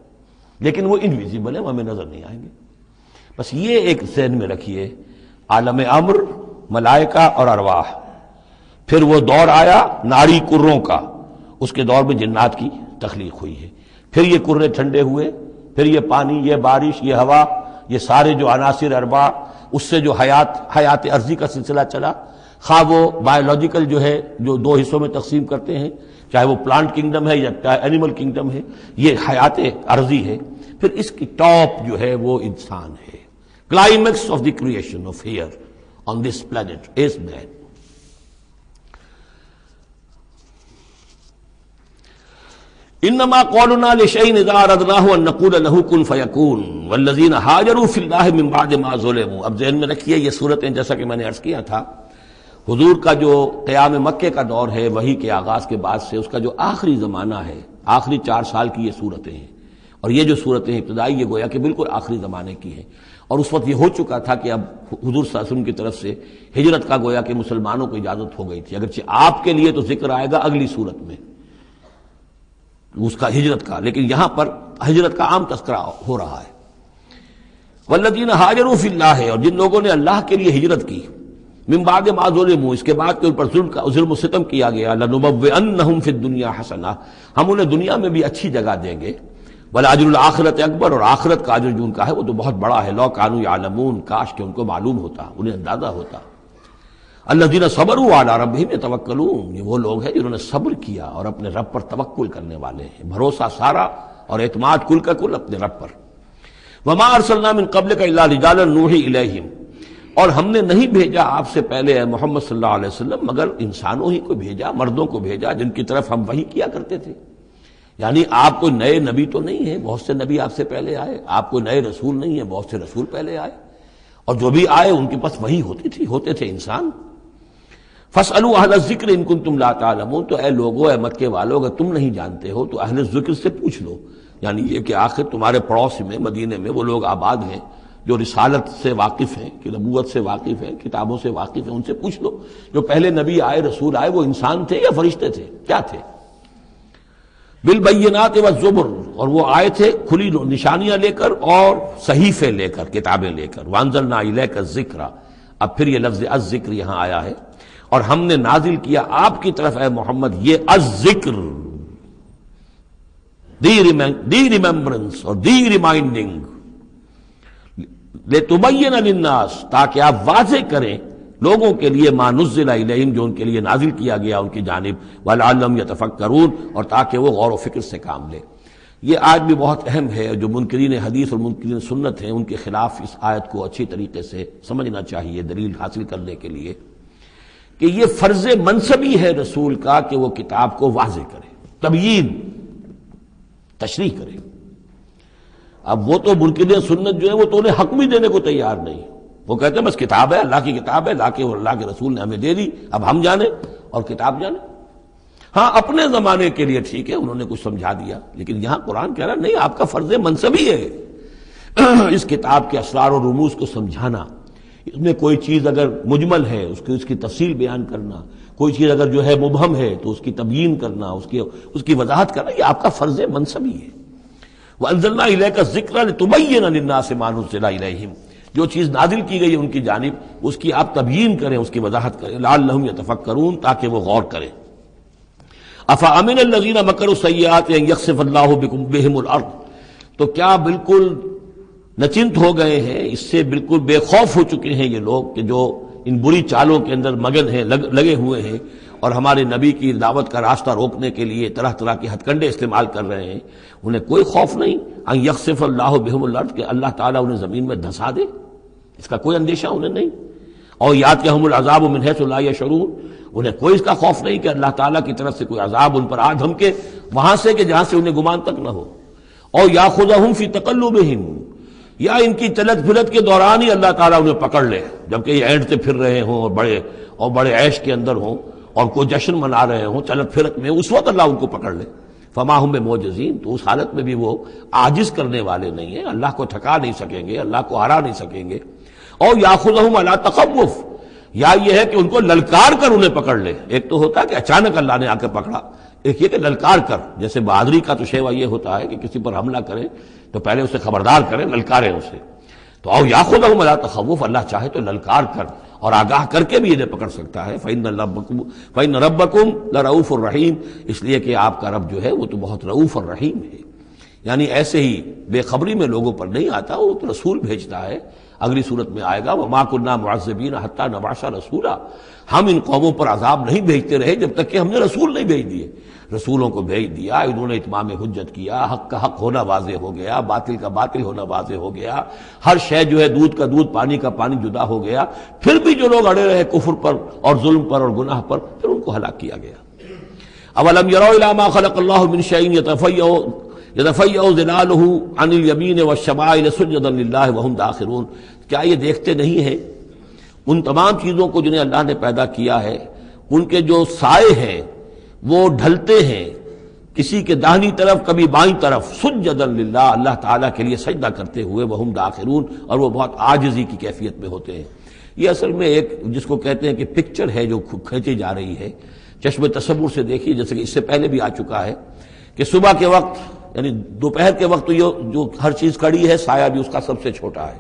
لیکن وہ انویزیبل ہیں، ہمیں نظر نہیں آئیں گے. بس یہ ایک ذہن میں رکھیے، عالم امر، ملائکہ اور ارواح. پھر وہ دور آیا ناری کروں کا، اس کے دور میں جنات کی تخلیق ہوئی ہے. پھر یہ کرے ٹھنڈے ہوئے، پھر یہ پانی، یہ بارش، یہ ہوا، یہ سارے جو عناصر اربع، اس سے جو حیات ارضی کا سلسلہ چلا، خواہ وہ بایولوجیکل جو ہے جو 2 حصوں میں تقسیم کرتے ہیں، چاہے وہ پلانٹ کنگڈم ہے یا چاہے اینیمل کنگڈم ہے، یہ حیات ارضی ہے. پھر اس کی ٹاپ جو ہے وہ انسان ہے. Climax of the creation of here on this planet is man. انما قولنا لشيء اذا اردناه ان نقول له كن فيكون والذين هاجروا في الله من بعد ما ظلموا. اب ذہن میں رکھیے یہ صورتیں، جیسا کہ میں نے عرض کیا تھا، حضور کا جو قیام مکے کا دور ہے، وحی کے آغاز کے بعد سے اس کا جو آخری زمانہ ہے، آخری 4 سال کی یہ صورتیں ہیں. اور یہ جو صورتیں ابتدائی، یہ گویا کہ بالکل آخری زمانے کی ہیں. اور اس وقت یہ ہو چکا تھا کہ اب حضور صلی اللہ علیہ وسلم کی طرف سے ہجرت کا گویا کہ مسلمانوں کو اجازت ہو گئی تھی. اگرچہ آپ کے لیے تو ذکر آئے گا اگلی صورت میں اس کا ہجرت کا، لیکن یہاں پر ہجرت کا عام تذکرہ ہو رہا ہے. والذین ہاجروا فی اللہ، اور جن لوگوں نے اللہ کے لیے ہجرت کی، من بعد ما ظلموا، اس کے بعد کہ ان پر ظلم و ستم کیا گیا، لنبوئنہم فی الدنیا حسنہ، ہم انہیں دنیا میں بھی اچھی جگہ دیں گے. ولاجر الآخرۃ اکبر، اور آخرت کا اجر جو ان کا ہے وہ تو بہت بڑا ہے. لو کانوا یعلمون، کاش کہ ان کو معلوم ہوتا، انہیں اندازہ ہوتا. الذین صبروا علی ربہم یتوکلون، یہ وہ لوگ ہیں جنہوں نے صبر کیا اور اپنے رب پر توکل کرنے والے ہیں، بھروسہ سارا اور اعتماد کل کا کل اپنے رب پر. وما ارسلنا من قبلک الا رجالا نوحی الیہم، اور ہم نے نہیں بھیجا آپ سے پہلے اے محمد صلی اللہ علیہ وسلم مگر انسانوں ہی کو بھیجا، مردوں کو بھیجا جن کی طرف ہم وحی کیا کرتے تھے. یعنی آپ کوئی نئے نبی تو نہیں ہیں، بہت سے نبی آپ سے پہلے آئے، آپ کوئی نئے رسول نہیں ہیں، بہت سے رسول پہلے آئے. اور جو بھی آئے ان کے پاس وہی ہوتے تھے انسان. فاسألوا اہل الذکر ان کنتم لا تعلمون، تو اے لوگو، اے مکے والو، اگر تم نہیں جانتے ہو تو اہل ذکر سے پوچھ لو. یعنی یہ کہ آخر تمہارے پڑوس میں مدینے میں وہ لوگ آباد ہیں جو رسالت سے واقف ہیں، کہ نبوت سے واقف ہیں، کتابوں سے واقف ہیں، ان سے پوچھ لو. جو پہلے نبی آئے، رسول آئے، وہ انسان تھے یا فرشتے تھے؟ کیا تھے؟ بالبینات والزبر، اور وہ آئے تھے کھلی نشانیاں لے کر اور صحیفے لے کر، کتابیں لے کر. وانزلنا الیک الذکر، اب پھر یہ لفظ الذکر یہاں آیا ہے، اور ہم نے نازل کیا آپ کی طرف اے محمد یہ الذکر، دی ریممبرنس اور دی ریمائنڈنگ، لِتُبَيِّنَ لِلنَّاسِ، تاکہ آپ واضح کریں لوگوں کے لیے ما نزل الیہم، جو ان کے لیے نازل کیا گیا ان کی جانب، وَلَعَلَّهُمْ يَتَفَكَّرُونَ، اور تاکہ وہ غور و فکر سے کام لیں. یہ آیت بھی بہت اہم ہے، جو منکرین حدیث اور منکرین سنت ہیں ان کے خلاف اس آیت کو اچھی طریقے سے سمجھنا چاہیے دلیل حاصل کرنے کے لیے، کہ یہ فرض منصبی ہے رسول کا کہ وہ کتاب کو واضح کرے، تبیین، تشریح کرے. اب وہ تو منکرین سنت جو ہے وہ تو انہیں حق بھی دینے کو تیار نہیں. وہ کہتے ہیں بس کتاب ہے، اللہ کی کتاب ہے، اللہ کے رسول نے ہمیں دے دی، اب ہم جانیں اور کتاب جانیں. ہاں اپنے زمانے کے لیے ٹھیک ہے، انہوں نے کچھ سمجھا دیا، لیکن یہاں قرآن کہہ رہا نہیں، آپ کا فرض منصبی ہے اس کتاب کے اسرار و رموز کو سمجھانا. اس میں کوئی چیز اگر مجمل ہے اس کی تفصیل بیان کرنا، کوئی چیز اگر جو ہے مبہم ہے تو اس کی تبیین کرنا، اس کی وضاحت کرنا، یہ آپ کا فرض منصبی ہے. وَأَنزَلْنَا إِلَيْكَ الذِّكْرَ لِتُبَيِّنَ لِلنَّاسِ مَا نُزِّلَ إِلَيْهِمْ، جو چیز نازل کی گئی ان کی جانب اس کی آپ تبیین کریں، اس کی وضاحت کریں. لَعَلَّهُمْ يَتَفَكَّرُونَ، تاکہ وہ غور کریں. أَفَأَمِنَ الَّذِينَ مَكَرُوا السَّيِّئَاتِ أَن يَخْسِفَ اللَّهُ بِهِمُ الْأَرْضَ، تو کیا بالکل نچنت ہو گئے ہیں، اس سے بالکل بے خوف ہو چکے ہیں یہ لوگ کہ جو ان بری چالوں کے اندر مگن ہیں، لگے ہوئے ہیں، اور ہمارے نبی کی دعوت کا راستہ روکنے کے لیے طرح طرح کے ہتھ کنڈے استعمال کر رہے ہیں. انہیں کوئی خوف نہیں ان یخسف اللہ بہم الارض، کہ اللہ تعالیٰ انہیں زمین میں دھسا دے، اس کا کوئی اندیشہ انہیں نہیں. اور یاتیہم العذاب من حیث لا یشعرون، انہیں کوئی اس کا خوف نہیں کہ اللہ تعالیٰ کی طرف سے کوئی عذاب ان پر آ دھمکے وہاں سے کہ جہاں سے انہیں گمان تک نہ ہو. اور یاخذہم فی تقلبہم، یا ان کی چلت پھرت کے دوران ہی اللہ تعالیٰ انہیں پکڑ لے، جبکہ یہ اینٹتے پھر رہے ہوں اور بڑے عیش کے اندر ہوں اور کوئی جشن منا رہے ہوں چلت پھرت میں، اس وقت اللہ ان کو پکڑ لے. فما ہم بمعجزین، تو اس حالت میں بھی وہ عاجز کرنے والے نہیں ہیں، اللہ کو تھکا نہیں سکیں گے، اللہ کو ہرا نہیں سکیں گے. اور یاخذہم علی تخوف، یا یہ ہے کہ ان کو للکار کر انہیں پکڑ لے. ایک تو ہوتا ہے کہ اچانک اللہ نے آ کے پکڑا، ایک یہ کہ للکار کر. جیسے بہادری کا تو شیوا یہ ہوتا ہے کہ کسی پر حملہ کریں تو پہلے اسے خبردار کریں، للکاریں اسے. تو او یاخذہم علی تخوف، اللہ چاہے تو للکار کر اور آگاہ کر کے بھی انہیں پکڑ سکتا ہے. فإن ربکم لرؤوف الرحیم، اس لیے کہ آپ کا رب جو ہے وہ تو بہت رؤوف اور رحیم ہے. یعنی ایسے ہی بے خبری میں لوگوں پر نہیں آتا، وہ تو رسول بھیجتا ہے. اگلی صورت میں آئے گا وما كنا معذبین حتی نبعث رسولا، ہم ان قوموں پر عذاب نہیں بھیجتے رہے جب تک کہ ہم نے رسول نہیں بھیج دیے. رسولوں کو بھیج دیا، انہوں نے اتمام حجت کیا، حق کا حق ہونا واضح ہو گیا، باطل کا باطل ہونا واضح ہو گیا، ہر شے جو ہے دودھ کا دودھ پانی کا پانی جدا ہو گیا. پھر بھی جو لوگ اڑے رہے کفر پر اور ظلم پر اور گناہ پر، پھر ان کو ہلاک کیا گیا. اولم يروا الى ما خلق الله من شيء يتفيأ ظلاله عن اليمين والشمائل سجدا لله وهم داخرون، کیا یہ دیکھتے نہیں ہیں ان تمام چیزوں کو جنہیں اللہ نے پیدا کیا ہے، ان کے جو سائے ہیں وہ ڈھلتے ہیں کسی کے داہنی طرف کبھی بائیں طرف، سجدا للہ، اللہ تعالیٰ کے لیے سجدہ کرتے ہوئے، وہم داخرون، اور وہ بہت عاجزی کی کیفیت میں ہوتے ہیں. یہ اصل میں ایک جس کو کہتے ہیں کہ پکچر ہے جو کھینچی جا رہی ہے. چشم تصور سے دیکھیے، جیسے کہ اس سے پہلے بھی آ چکا ہے کہ صبح کے وقت یعنی دوپہر کے وقت یہ جو ہر چیز کھڑی ہے، سایہ بھی اس کا سب سے چھوٹا ہے.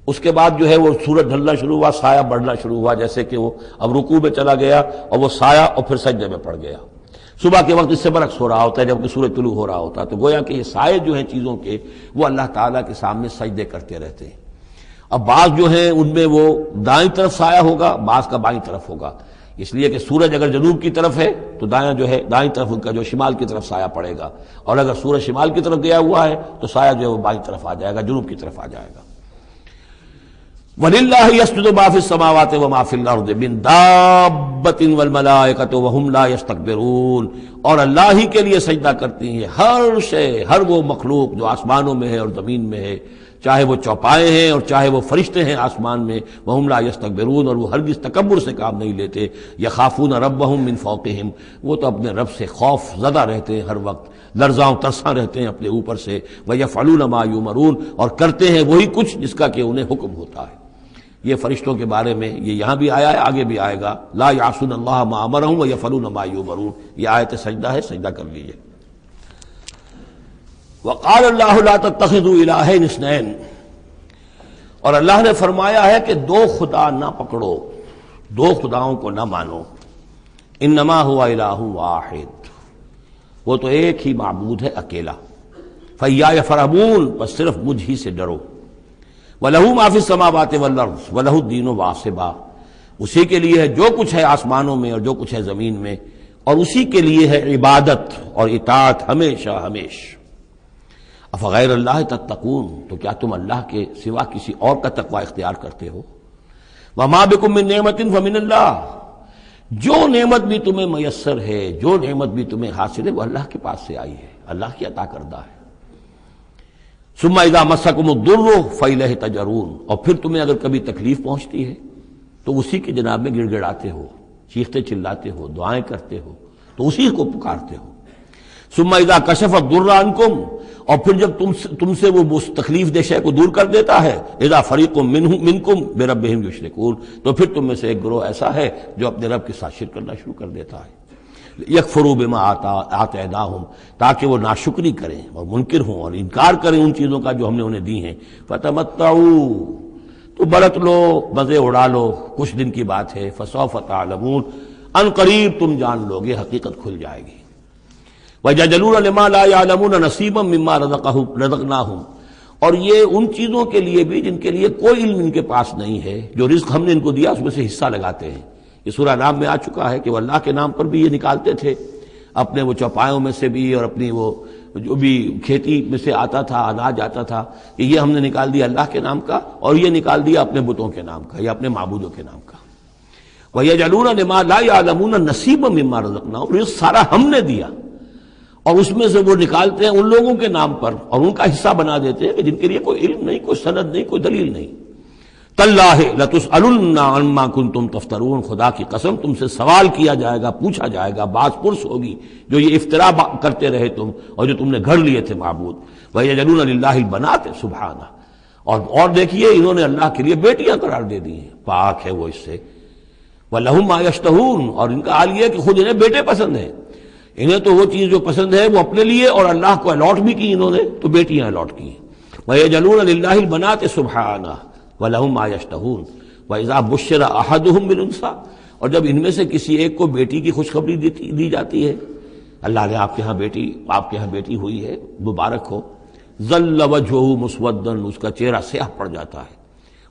اس کے بعد جو ہے وہ سورج ڈھلنا شروع ہوا، سایہ بڑھنا شروع ہوا، جیسے کہ وہ اب رکوع میں چلا گیا اور وہ سایہ اور پھر سجدے میں پڑ گیا. صبح کے وقت اس سے برعکس ہو رہا ہوتا ہے جبکہ سورج طلوع ہو رہا ہوتا ہے. تو گویا کہ یہ سائے جو ہیں چیزوں کے، وہ اللہ تعالیٰ کے سامنے سجدے کرتے رہتے ہیں. اب بعض جو ہیں ان میں وہ دائیں طرف سایہ ہوگا، بعض کا بائیں طرف ہوگا. اس لیے کہ سورج اگر جنوب کی طرف ہے تو دایاں جو ہے دائیں طرف ان کا جو شمال کی طرف سایہ پڑے گا، اور اگر سورج شمال کی طرف گیا ہوا ہے تو سایہ جو ہے وہ بائیں طرف آ جائے گا، جنوب کی طرف آ جائے گا. وَلِلَّهِ يَسْجُدُ مَا فِي السَّمَاوَاتِ وَمَا فِي الْأَرْضِ مِن دَابَّةٍ وَالْمَلَائِكَةُ وَهُمْ لَا يَسْتَكْبِرُونَ، اور اللہ ہی کے لیے سجدہ کرتی ہیں ہر شے، ہر وہ مخلوق جو آسمانوں میں ہے اور زمین میں ہے، چاہے وہ چوپائے ہیں اور چاہے وہ فرشتے ہیں آسمان میں، وہم لا یستکبرون، اور وہ ہرگز تکبر سے کام نہیں لیتے، یخافون ربہم من فوقہم، وہ تو اپنے رب سے خوف زدہ رہتے ہیں، ہر وقت لرزاں ترساں رہتے ہیں اپنے اوپر سے، ویفعلون ما یؤمرون، اور کرتے ہیں وہی کچھ جس کا کہ انہیں حکم ہوتا ہے۔ یہ فرشتوں کے بارے میں یہ یہاں بھی آیا ہے، آگے بھی آئے گا، لا یعصون اللہ ما امرہم ویفعلون ما یؤمرون، یہ آیت سجدہ ہے، سجدہ کر لیجیے۔ وقال اللہ لا تتخذوا الہین اثنین، اور اللہ نے فرمایا ہے کہ دو خدا نہ پکڑو، دو خداؤں کو نہ مانو، انما هو الہ واحد، وہ تو ایک ہی معبود ہے اکیلا، فإیایا فارہبون، بس صرف مجھ ہی سے ڈرو، وَلَهُ مَا فِي السَّمَاوَاتِ وَالْأَرْضِ وَلَهُ الدِّينُ وَاصِبًا، اسی کے لیے ہے جو کچھ ہے آسمانوں میں اور جو کچھ ہے زمین میں، اور اسی کے لیے ہے عبادت اور اطاعت ہمیشہ ہمیشہ۔ افغیر اللہ تتقون، تو کیا تم اللہ کے سوا کسی اور کا تقوی اختیار کرتے ہو؟ وَمَا بِكُم مِّن نِّعْمَةٍ فَمِنَ اللَّهِ، جو نعمت بھی تمہیں میسر ہے، جو نعمت بھی تمہیں حاصل ہے، وہ اللہ کے پاس سے آئی ہے، اللہ کی عطا کردہ ہے۔ ثم اذا مسکم الضر فإلیہ تجرون، اور پھر تمہیں اگر کبھی تکلیف پہنچتی ہے تو اسی کے جناب میں گڑ گڑاتے ہو، چیختے چلاتے ہو، دعائیں کرتے ہو، تو اسی کو پکارتے ہو۔ ثم اذا کشف الضر عنکم، اور پھر جب تم سے وہ تکلیف دہ شے کو دور کر دیتا ہے، اذا فریق منکم بربہم یشرکون، تو پھر تم میں سے ایک گروہ ایسا ہے جو اپنے رب کے ساتھ شرک کرنا شروع کر دیتا ہے۔ یکفروا بما آتیناہم، تاکہ وہ ناشکری کریں اور منکر ہوں اور انکار کریں ان چیزوں کا جو ہم نے انہیں دی ہیں۔ فتمتعوا، تو برت لو، مزے اڑا لو، کچھ دن کی بات ہے، فسوف تعلمون، ان قریب تم جان لو گے، حقیقت کھل جائے گی۔ وَيَجْعَلُونَ لِمَا لَا يَعْلَمُونَ نَصِيبًا مِّمَّا رَزَقْنَاهُمْ، اور یہ ان چیزوں کے لیے بھی جن کے لیے کوئی علم ان کے پاس نہیں ہے، جو رزق ہم نے ان کو دیا اس میں سے حصہ لگاتے ہیں۔ یہ سورہ نام میں آ چکا ہے کہ وہ اللہ کے نام پر بھی یہ نکالتے تھے، اپنے وہ چوپایوں میں سے بھی اور اپنی وہ جو بھی کھیتی میں سے آتا تھا، اناج آتا تھا، کہ یہ ہم نے نکال دیا اللہ کے نام کا، اور یہ نکال دیا اپنے بتوں کے نام کا یا اپنے معبودوں کے نام کا۔ وَيَجْعَلُونَ لِمَا لَا يَعْلَمُونَ نَصِيبًا مِّمَّا رَزَقْنَاهُمْ، رزق سارا ہم نے دیا، اور اس میں سے وہ نکالتے ہیں ان لوگوں کے نام پر اور ان کا حصہ بنا دیتے ہیں کہ جن کے لیے کوئی علم نہیں، کوئی سند نہیں، کوئی دلیل نہیں۔ تاللہ لتسألن عما کنتم تفترون، خدا کی قسم تم سے سوال کیا جائے گا، پوچھا جائے گا، باز پرس ہوگی جو یہ افترا کرتے رہے تم اور جو تم نے گھڑ لیے تھے معبود۔ وَيَجْعَلُونَ لِلَّهِ الْبَنَاتِ سبحانہ، اور دیکھیے انہوں نے اللہ کے لیے بیٹیاں قرار دے دی ہیں، پاک ہے وہ اس سے۔ وَلَهُم مَّا يَشْتَهُونَ، اور ان کا حال یہ ہے کہ خود انہیں بیٹے پسند ہیں، انہیں تو وہ چیز جو پسند ہے وہ اپنے لیے اور اللہ کو الاٹ بھی کی انہوں نے، تو بیٹیاں الاٹ کی۔ وَيَجْعَلُونَ لِلَّهِ الْبَنَاتِ سبحانہ وَلَهُم مَّا يَشْتَهُونَ وَإِذَا بُشِّرَ أَحَدُهُم بِالْأُنثىٰ، اور جب ان میں سے کسی ایک کو بیٹی کی خوشخبری دی جاتی ہے، اللہ نے آپ کے ہاں بیٹی ہوئی ہے، مبارک ہو، ظل وجهه مسودًا، اس کا چہرہ سیاہ پڑ جاتا ہے،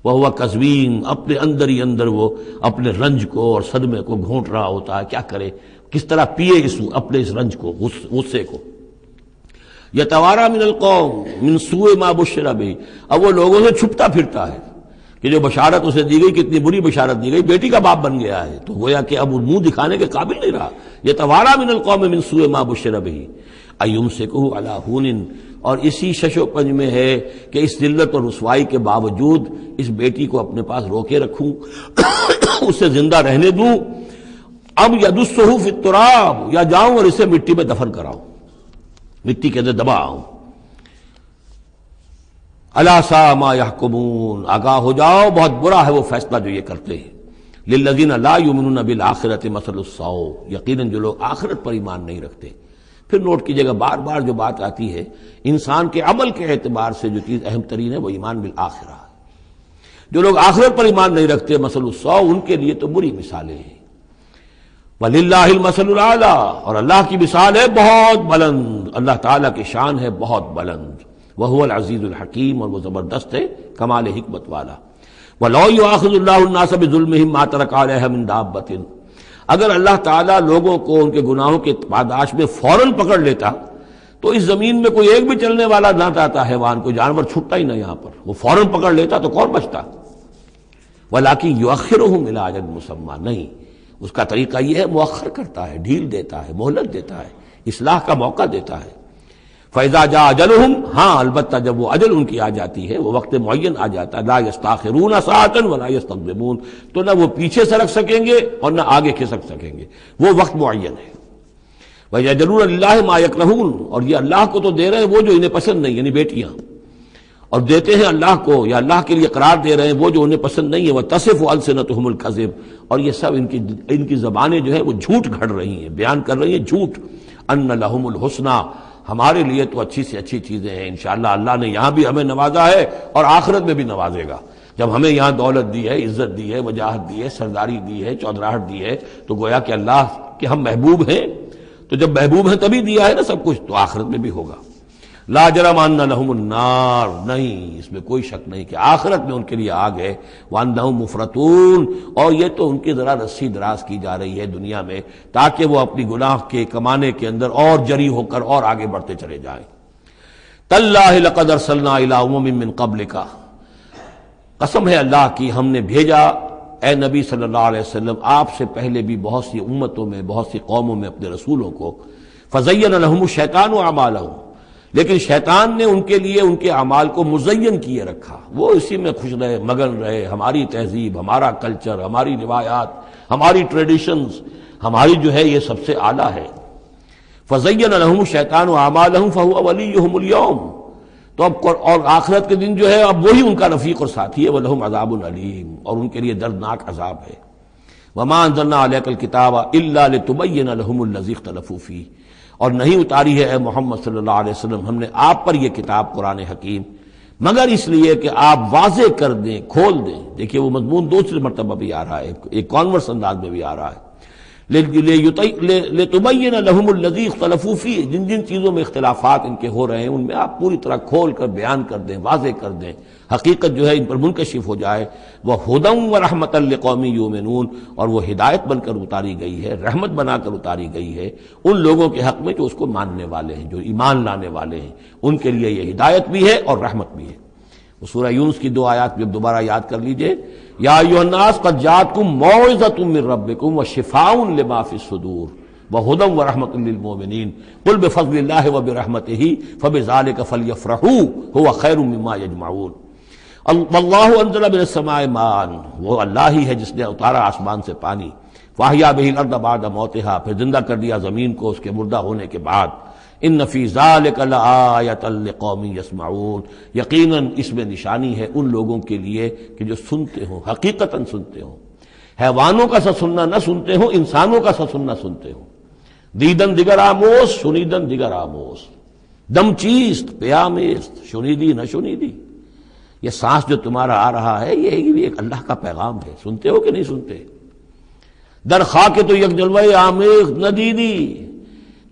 وَهُوَ كَظِيمٌ، اپنے اندر ہی اندر وہ اپنے رنج کو اور صدمے کو گھونٹ رہا ہوتا ہے، کیا کرے، کس طرح پیے اپنے اس رنج کو، غصے کو۔ یتوارا من القوم من سوء ما بشر به، اب وہ لوگوں سے چھپتا پھرتا ہے کہ جو بشارت اسے دی گئی کتنی بری بشارت دی گئی، بیٹی کا باپ بن گیا ہے، تو گویا کہ اب وہ منہ دکھانے کے قابل نہیں رہا۔ یتوارا من القوم من سوء ما بشر به ایمسکہ علی ہون، اور اسی شش و پنج میں ہے کہ اس ذلت اور رسوائی کے باوجود اس بیٹی کو اپنے پاس روکے رکھوں، اسے زندہ رہنے دوں، اب یدسہ فی التراب، یا جاؤں اور اسے مٹی میں دفن کراؤں، مٹی کے اندر دباؤں۔ الا ساء ما یحکمون، آگاہ ہو جاؤ بہت برا ہے وہ فیصلہ جو یہ کرتے ہیں۔ للذین لا یؤمنون بالآخرۃ مثل السوء، یقیناً جو لوگ آخرت پر ایمان نہیں رکھتے۔ پھر نوٹ کیجئے گا بار بار جو بات آتی ہے، انسان کے عمل کے اعتبار سے جو چیز اہم ترین ہے وہ ایمان بالآخرہ۔ جو لوگ آخرت پر ایمان نہیں رکھتے مثل السوء، ان کے لیے تو بری مثالیں ہیں۔ وَلِلَّهِ الْمَثَلُ الْأَعْلَىٰ، اور اللہ کی مثال ہے بہت بلند، اللہ تعالیٰ کی شان ہے بہت بلند، وَهُوَ الْعَزِيزُ الْحَكِيمُ، اور وہ زبردست ہے کمال حکمت والا۔ وَلَوْ يُؤَاخِذُ اللَّهُ النَّاسَ بِظُلْمِهِمْ مَا تَرَكَ عَلَيْهَا مِن دَابَّةٍ، اگر اللہ تعالیٰ لوگوں کو ان کے گناہوں کے پاداش میں فوراً پکڑ لیتا تو اس زمین میں کوئی ایک بھی چلنے والا نہ رہتا، حیوان کوئی جانور چھٹتا ہی نہ، یہاں پر وہ فوراً پکڑ لیتا تو کون بچتا؟ وَلَٰكِن يُؤَخِّرُهُمْ إِلَىٰ أَجَلٍ مُّسَمًّى، نہیں، اس کا طریقہ یہ ہے مؤخر کرتا ہے، ڈھیل دیتا ہے، مہلت دیتا ہے، اصلاح کا موقع دیتا ہے۔ فَإِذَا جَاءَ أَجَلُهُمْ، ہاں البتہ جب وہ اجل ان کی آ جاتی ہے، وہ وقت معین آ جاتا ہے، لَا يَسْتَأْخِرُونَ سَاعَةً وَلَا يَسْتَقْدِمُونَ، تو نہ وہ پیچھے سرک سکیں گے اور نہ آگے کھسک سکیں گے، وہ وقت معین ہے۔ وَيَجْعَلُونَ لِلَّهِ مَا يَكْرَهُونَ، اور یہ اللہ کو تو دے رہے ہیں وہ جو انہیں پسند نہیں، یعنی بیٹیاں، اور دیتے ہیں اللہ کو یا اللہ کے لیے قرار دے رہے ہیں وہ جو انہیں پسند نہیں ہے، وَتَصِفُ أَلْسِنَتُهُمُ الْكَذِبَ، اور یہ سب ان کی زبانیں جو ہے وہ جھوٹ گھڑ رہی ہیں، بیان کر رہی ہیں جھوٹ۔ أَنَّ لَهُمُ الْحُسْنَى، ہمارے لیے تو اچھی سے اچھی چیزیں ہیں، انشاءاللہ اللہ نے یہاں بھی ہمیں نوازا ہے اور آخرت میں بھی نوازے گا۔ جب ہمیں یہاں دولت دی ہے، عزت دی ہے، وجاہت دی ہے، سرداری دی ہے، چودراہٹ دی ہے، تو گویا کہ اللہ کے ہم محبوب ہیں، تو جب محبوب ہیں تبھی دیا ہے نا سب کچھ، تو آخرت میں بھی ہوگا۔ لا جرم ان لهم النار، نہیں اس میں کوئی شک نہیں کہ آخرت میں ان کے لیے آگ ہے۔ وانہم مفرطون، اور یہ تو ان کی ذرا رسی دراز کی جا رہی ہے دنیا میں تاکہ وہ اپنی گناہ کے کمانے کے اندر اور جری ہو کر اور آگے بڑھتے چلے جائیں۔ تاللہ لقد ارسلنا الی امم من قبلک، قسم ہے اللہ کی ہم نے بھیجا اے نبی صلی اللہ علیہ وسلم آپ سے پہلے بھی بہت سی امتوں میں، بہت سی قوموں میں اپنے رسولوں کو۔ فزین لهم الشیطان اعمالهم، لیکن شیطان نے ان کے لیے ان کے اعمال کو مزین کیے رکھا، وہ اسی میں خوش رہے، مگن رہے، ہماری تہذیب، ہمارا کلچر، ہماری روایات، ہماری ٹریڈیشنز، ہماری جو ہے یہ سب سے اعلیٰ ہے۔ فزین لهم الشیطان اعمالهم فهو ولیہم اليوم، تو اب اور آخرت کے دن جو ہے اب وہی ان کا رفیق اور ساتھی ہے، وَلَهُمْ عَذَابٌ علیم، اور ان کے لیے دردناک عذاب ہے۔ وَمَا أَنزَلْنَا عَلَيْكَ الْكِتَابَ إِلَّا لِتُبَيِّنَ لَهُمُ الَّذِي اخْتَلَفُوا فِيهِ، اور نہیں اتاری ہے اے محمد صلی اللہ علیہ وسلم ہم نے آپ پر یہ کتاب قرآن حکیم مگر اس لیے کہ آپ واضح کر دیں، کھول دیں۔ دیکھیے وہ مضمون دوسری مرتبہ بھی آ رہا ہے، ایک کانورس انداز میں بھی آ رہا ہے، لِتُبَيِّنَ لَهُمُ الَّذِي اخْتَلَفُوا فِيهِ، جن جن چیزوں میں اختلافات ان کے ہو رہے ہیں ان میں آپ پوری طرح کھول کر بیان کر دیں، واضح کر دیں، حقیقت جو ہے ان پر منکشف ہو جائے۔ وَهُدًى وَرَحْمَةً لِقَوْمٍ يُؤْمِنُونَ، اور وہ ہدایت بن کر اتاری گئی ہے، رحمت بنا کر اتاری گئی ہے ان لوگوں کے حق میں جو اس کو ماننے والے ہیں، جو ایمان لانے والے ہیں، ان کے لیے یہ ہدایت بھی ہے اور رحمت بھی ہے۔ وہ سورہ یونس کی 2 آیات جب دوبارہ یاد کر لیجئے، یا ایھا الناس قد جاءتکم موعظۃ من ربکم وشفاء لما فی الصدور وہدی ورحمۃ للمؤمنین قل بفضل اللہ وبرحمتہ فبذلک فلیفرحوا ھو خیر مما یجمعون۔ واللہ انزل من السماء ماء، وہ اللہ ہی ہے جس نے اتارا آسمان سے پانی، فاحیا بہ الارض بعد موتہا، پھر زندہ کر دیا زمین کو اس کے مردہ ہونے کے بعد۔ ان فی ذلک لآیۃ لقوم یسمعون، یقیناً اس میں نشانی ہے ان لوگوں کے لیے کہ جو سنتے ہوں، حقیقتاً سنتے ہوں، حیوانوں کا سا سننا نہ سنتے ہوں، انسانوں کا سا سننا سنتے ہوں۔ دیدن دیگر آموز، شنیدن دیگر آموز، دم چیست پیامیست، شنیدی نہ شنیدی، یہ سانس جو تمہارا آ رہا ہے یہ بھی ایک اللہ کا پیغام ہے، سنتے ہو کہ نہیں سنتے؟ در خاک تو یک جلوہ آمیخ ندیدی،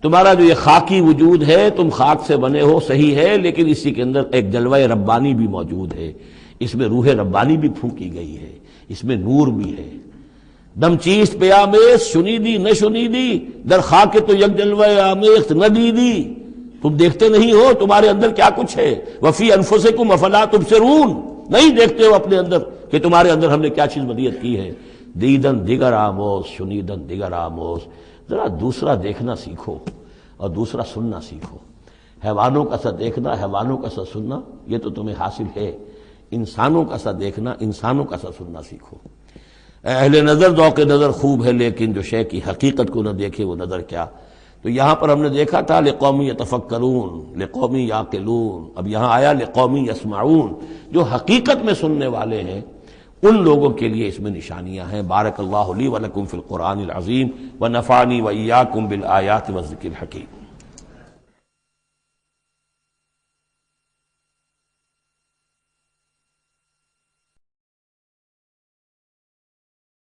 تمہارا جو یہ خاکی وجود ہے تم خاک سے بنے ہو صحیح ہے، لیکن اسی کے اندر ایک جلوہ ربانی بھی موجود ہے، اس میں روح ربانی بھی پھونکی گئی ہے، اس میں نور بھی ہے۔ دم چیست پیامیز شنیدی نہ شنیدی، در خاک تو یک جلوہ آمیخ ندیدی، تم دیکھتے نہیں ہو تمہارے اندر کیا کچھ ہے۔ وفی انفسکم افلا تبصرون، نہیں دیکھتے ہو اپنے اندر کہ تمہارے اندر ہم نے کیا چیز ودیعت کی ہے۔ دیدن دیگر آموز، شنیدن دیگر آموز، ذرا دوسرا دیکھنا سیکھو اور دوسرا سننا سیکھو۔ حیوانوں کا سا دیکھنا، حیوانوں کا سا سننا یہ تو تمہیں حاصل ہے، انسانوں کا سا دیکھنا، انسانوں کا سا سننا سیکھو۔ اہل نظر ذوق نظر خوب ہے، لیکن جو شے کی حقیقت کو نہ دیکھے وہ نظر کیا۔ تو یہاں پر ہم نے دیکھا تھا لقوم یتفکرون، لقوم یعقلون، اب یہاں آیا لقوم یسمعون، جو حقیقت میں سننے والے ہیں ان لوگوں کے لیے اس میں نشانیاں ہیں۔ بارک اللہ لی ولکم فی القرآن العظیم ونفعنی وإیاکم بالآیات والذکر الحکیم۔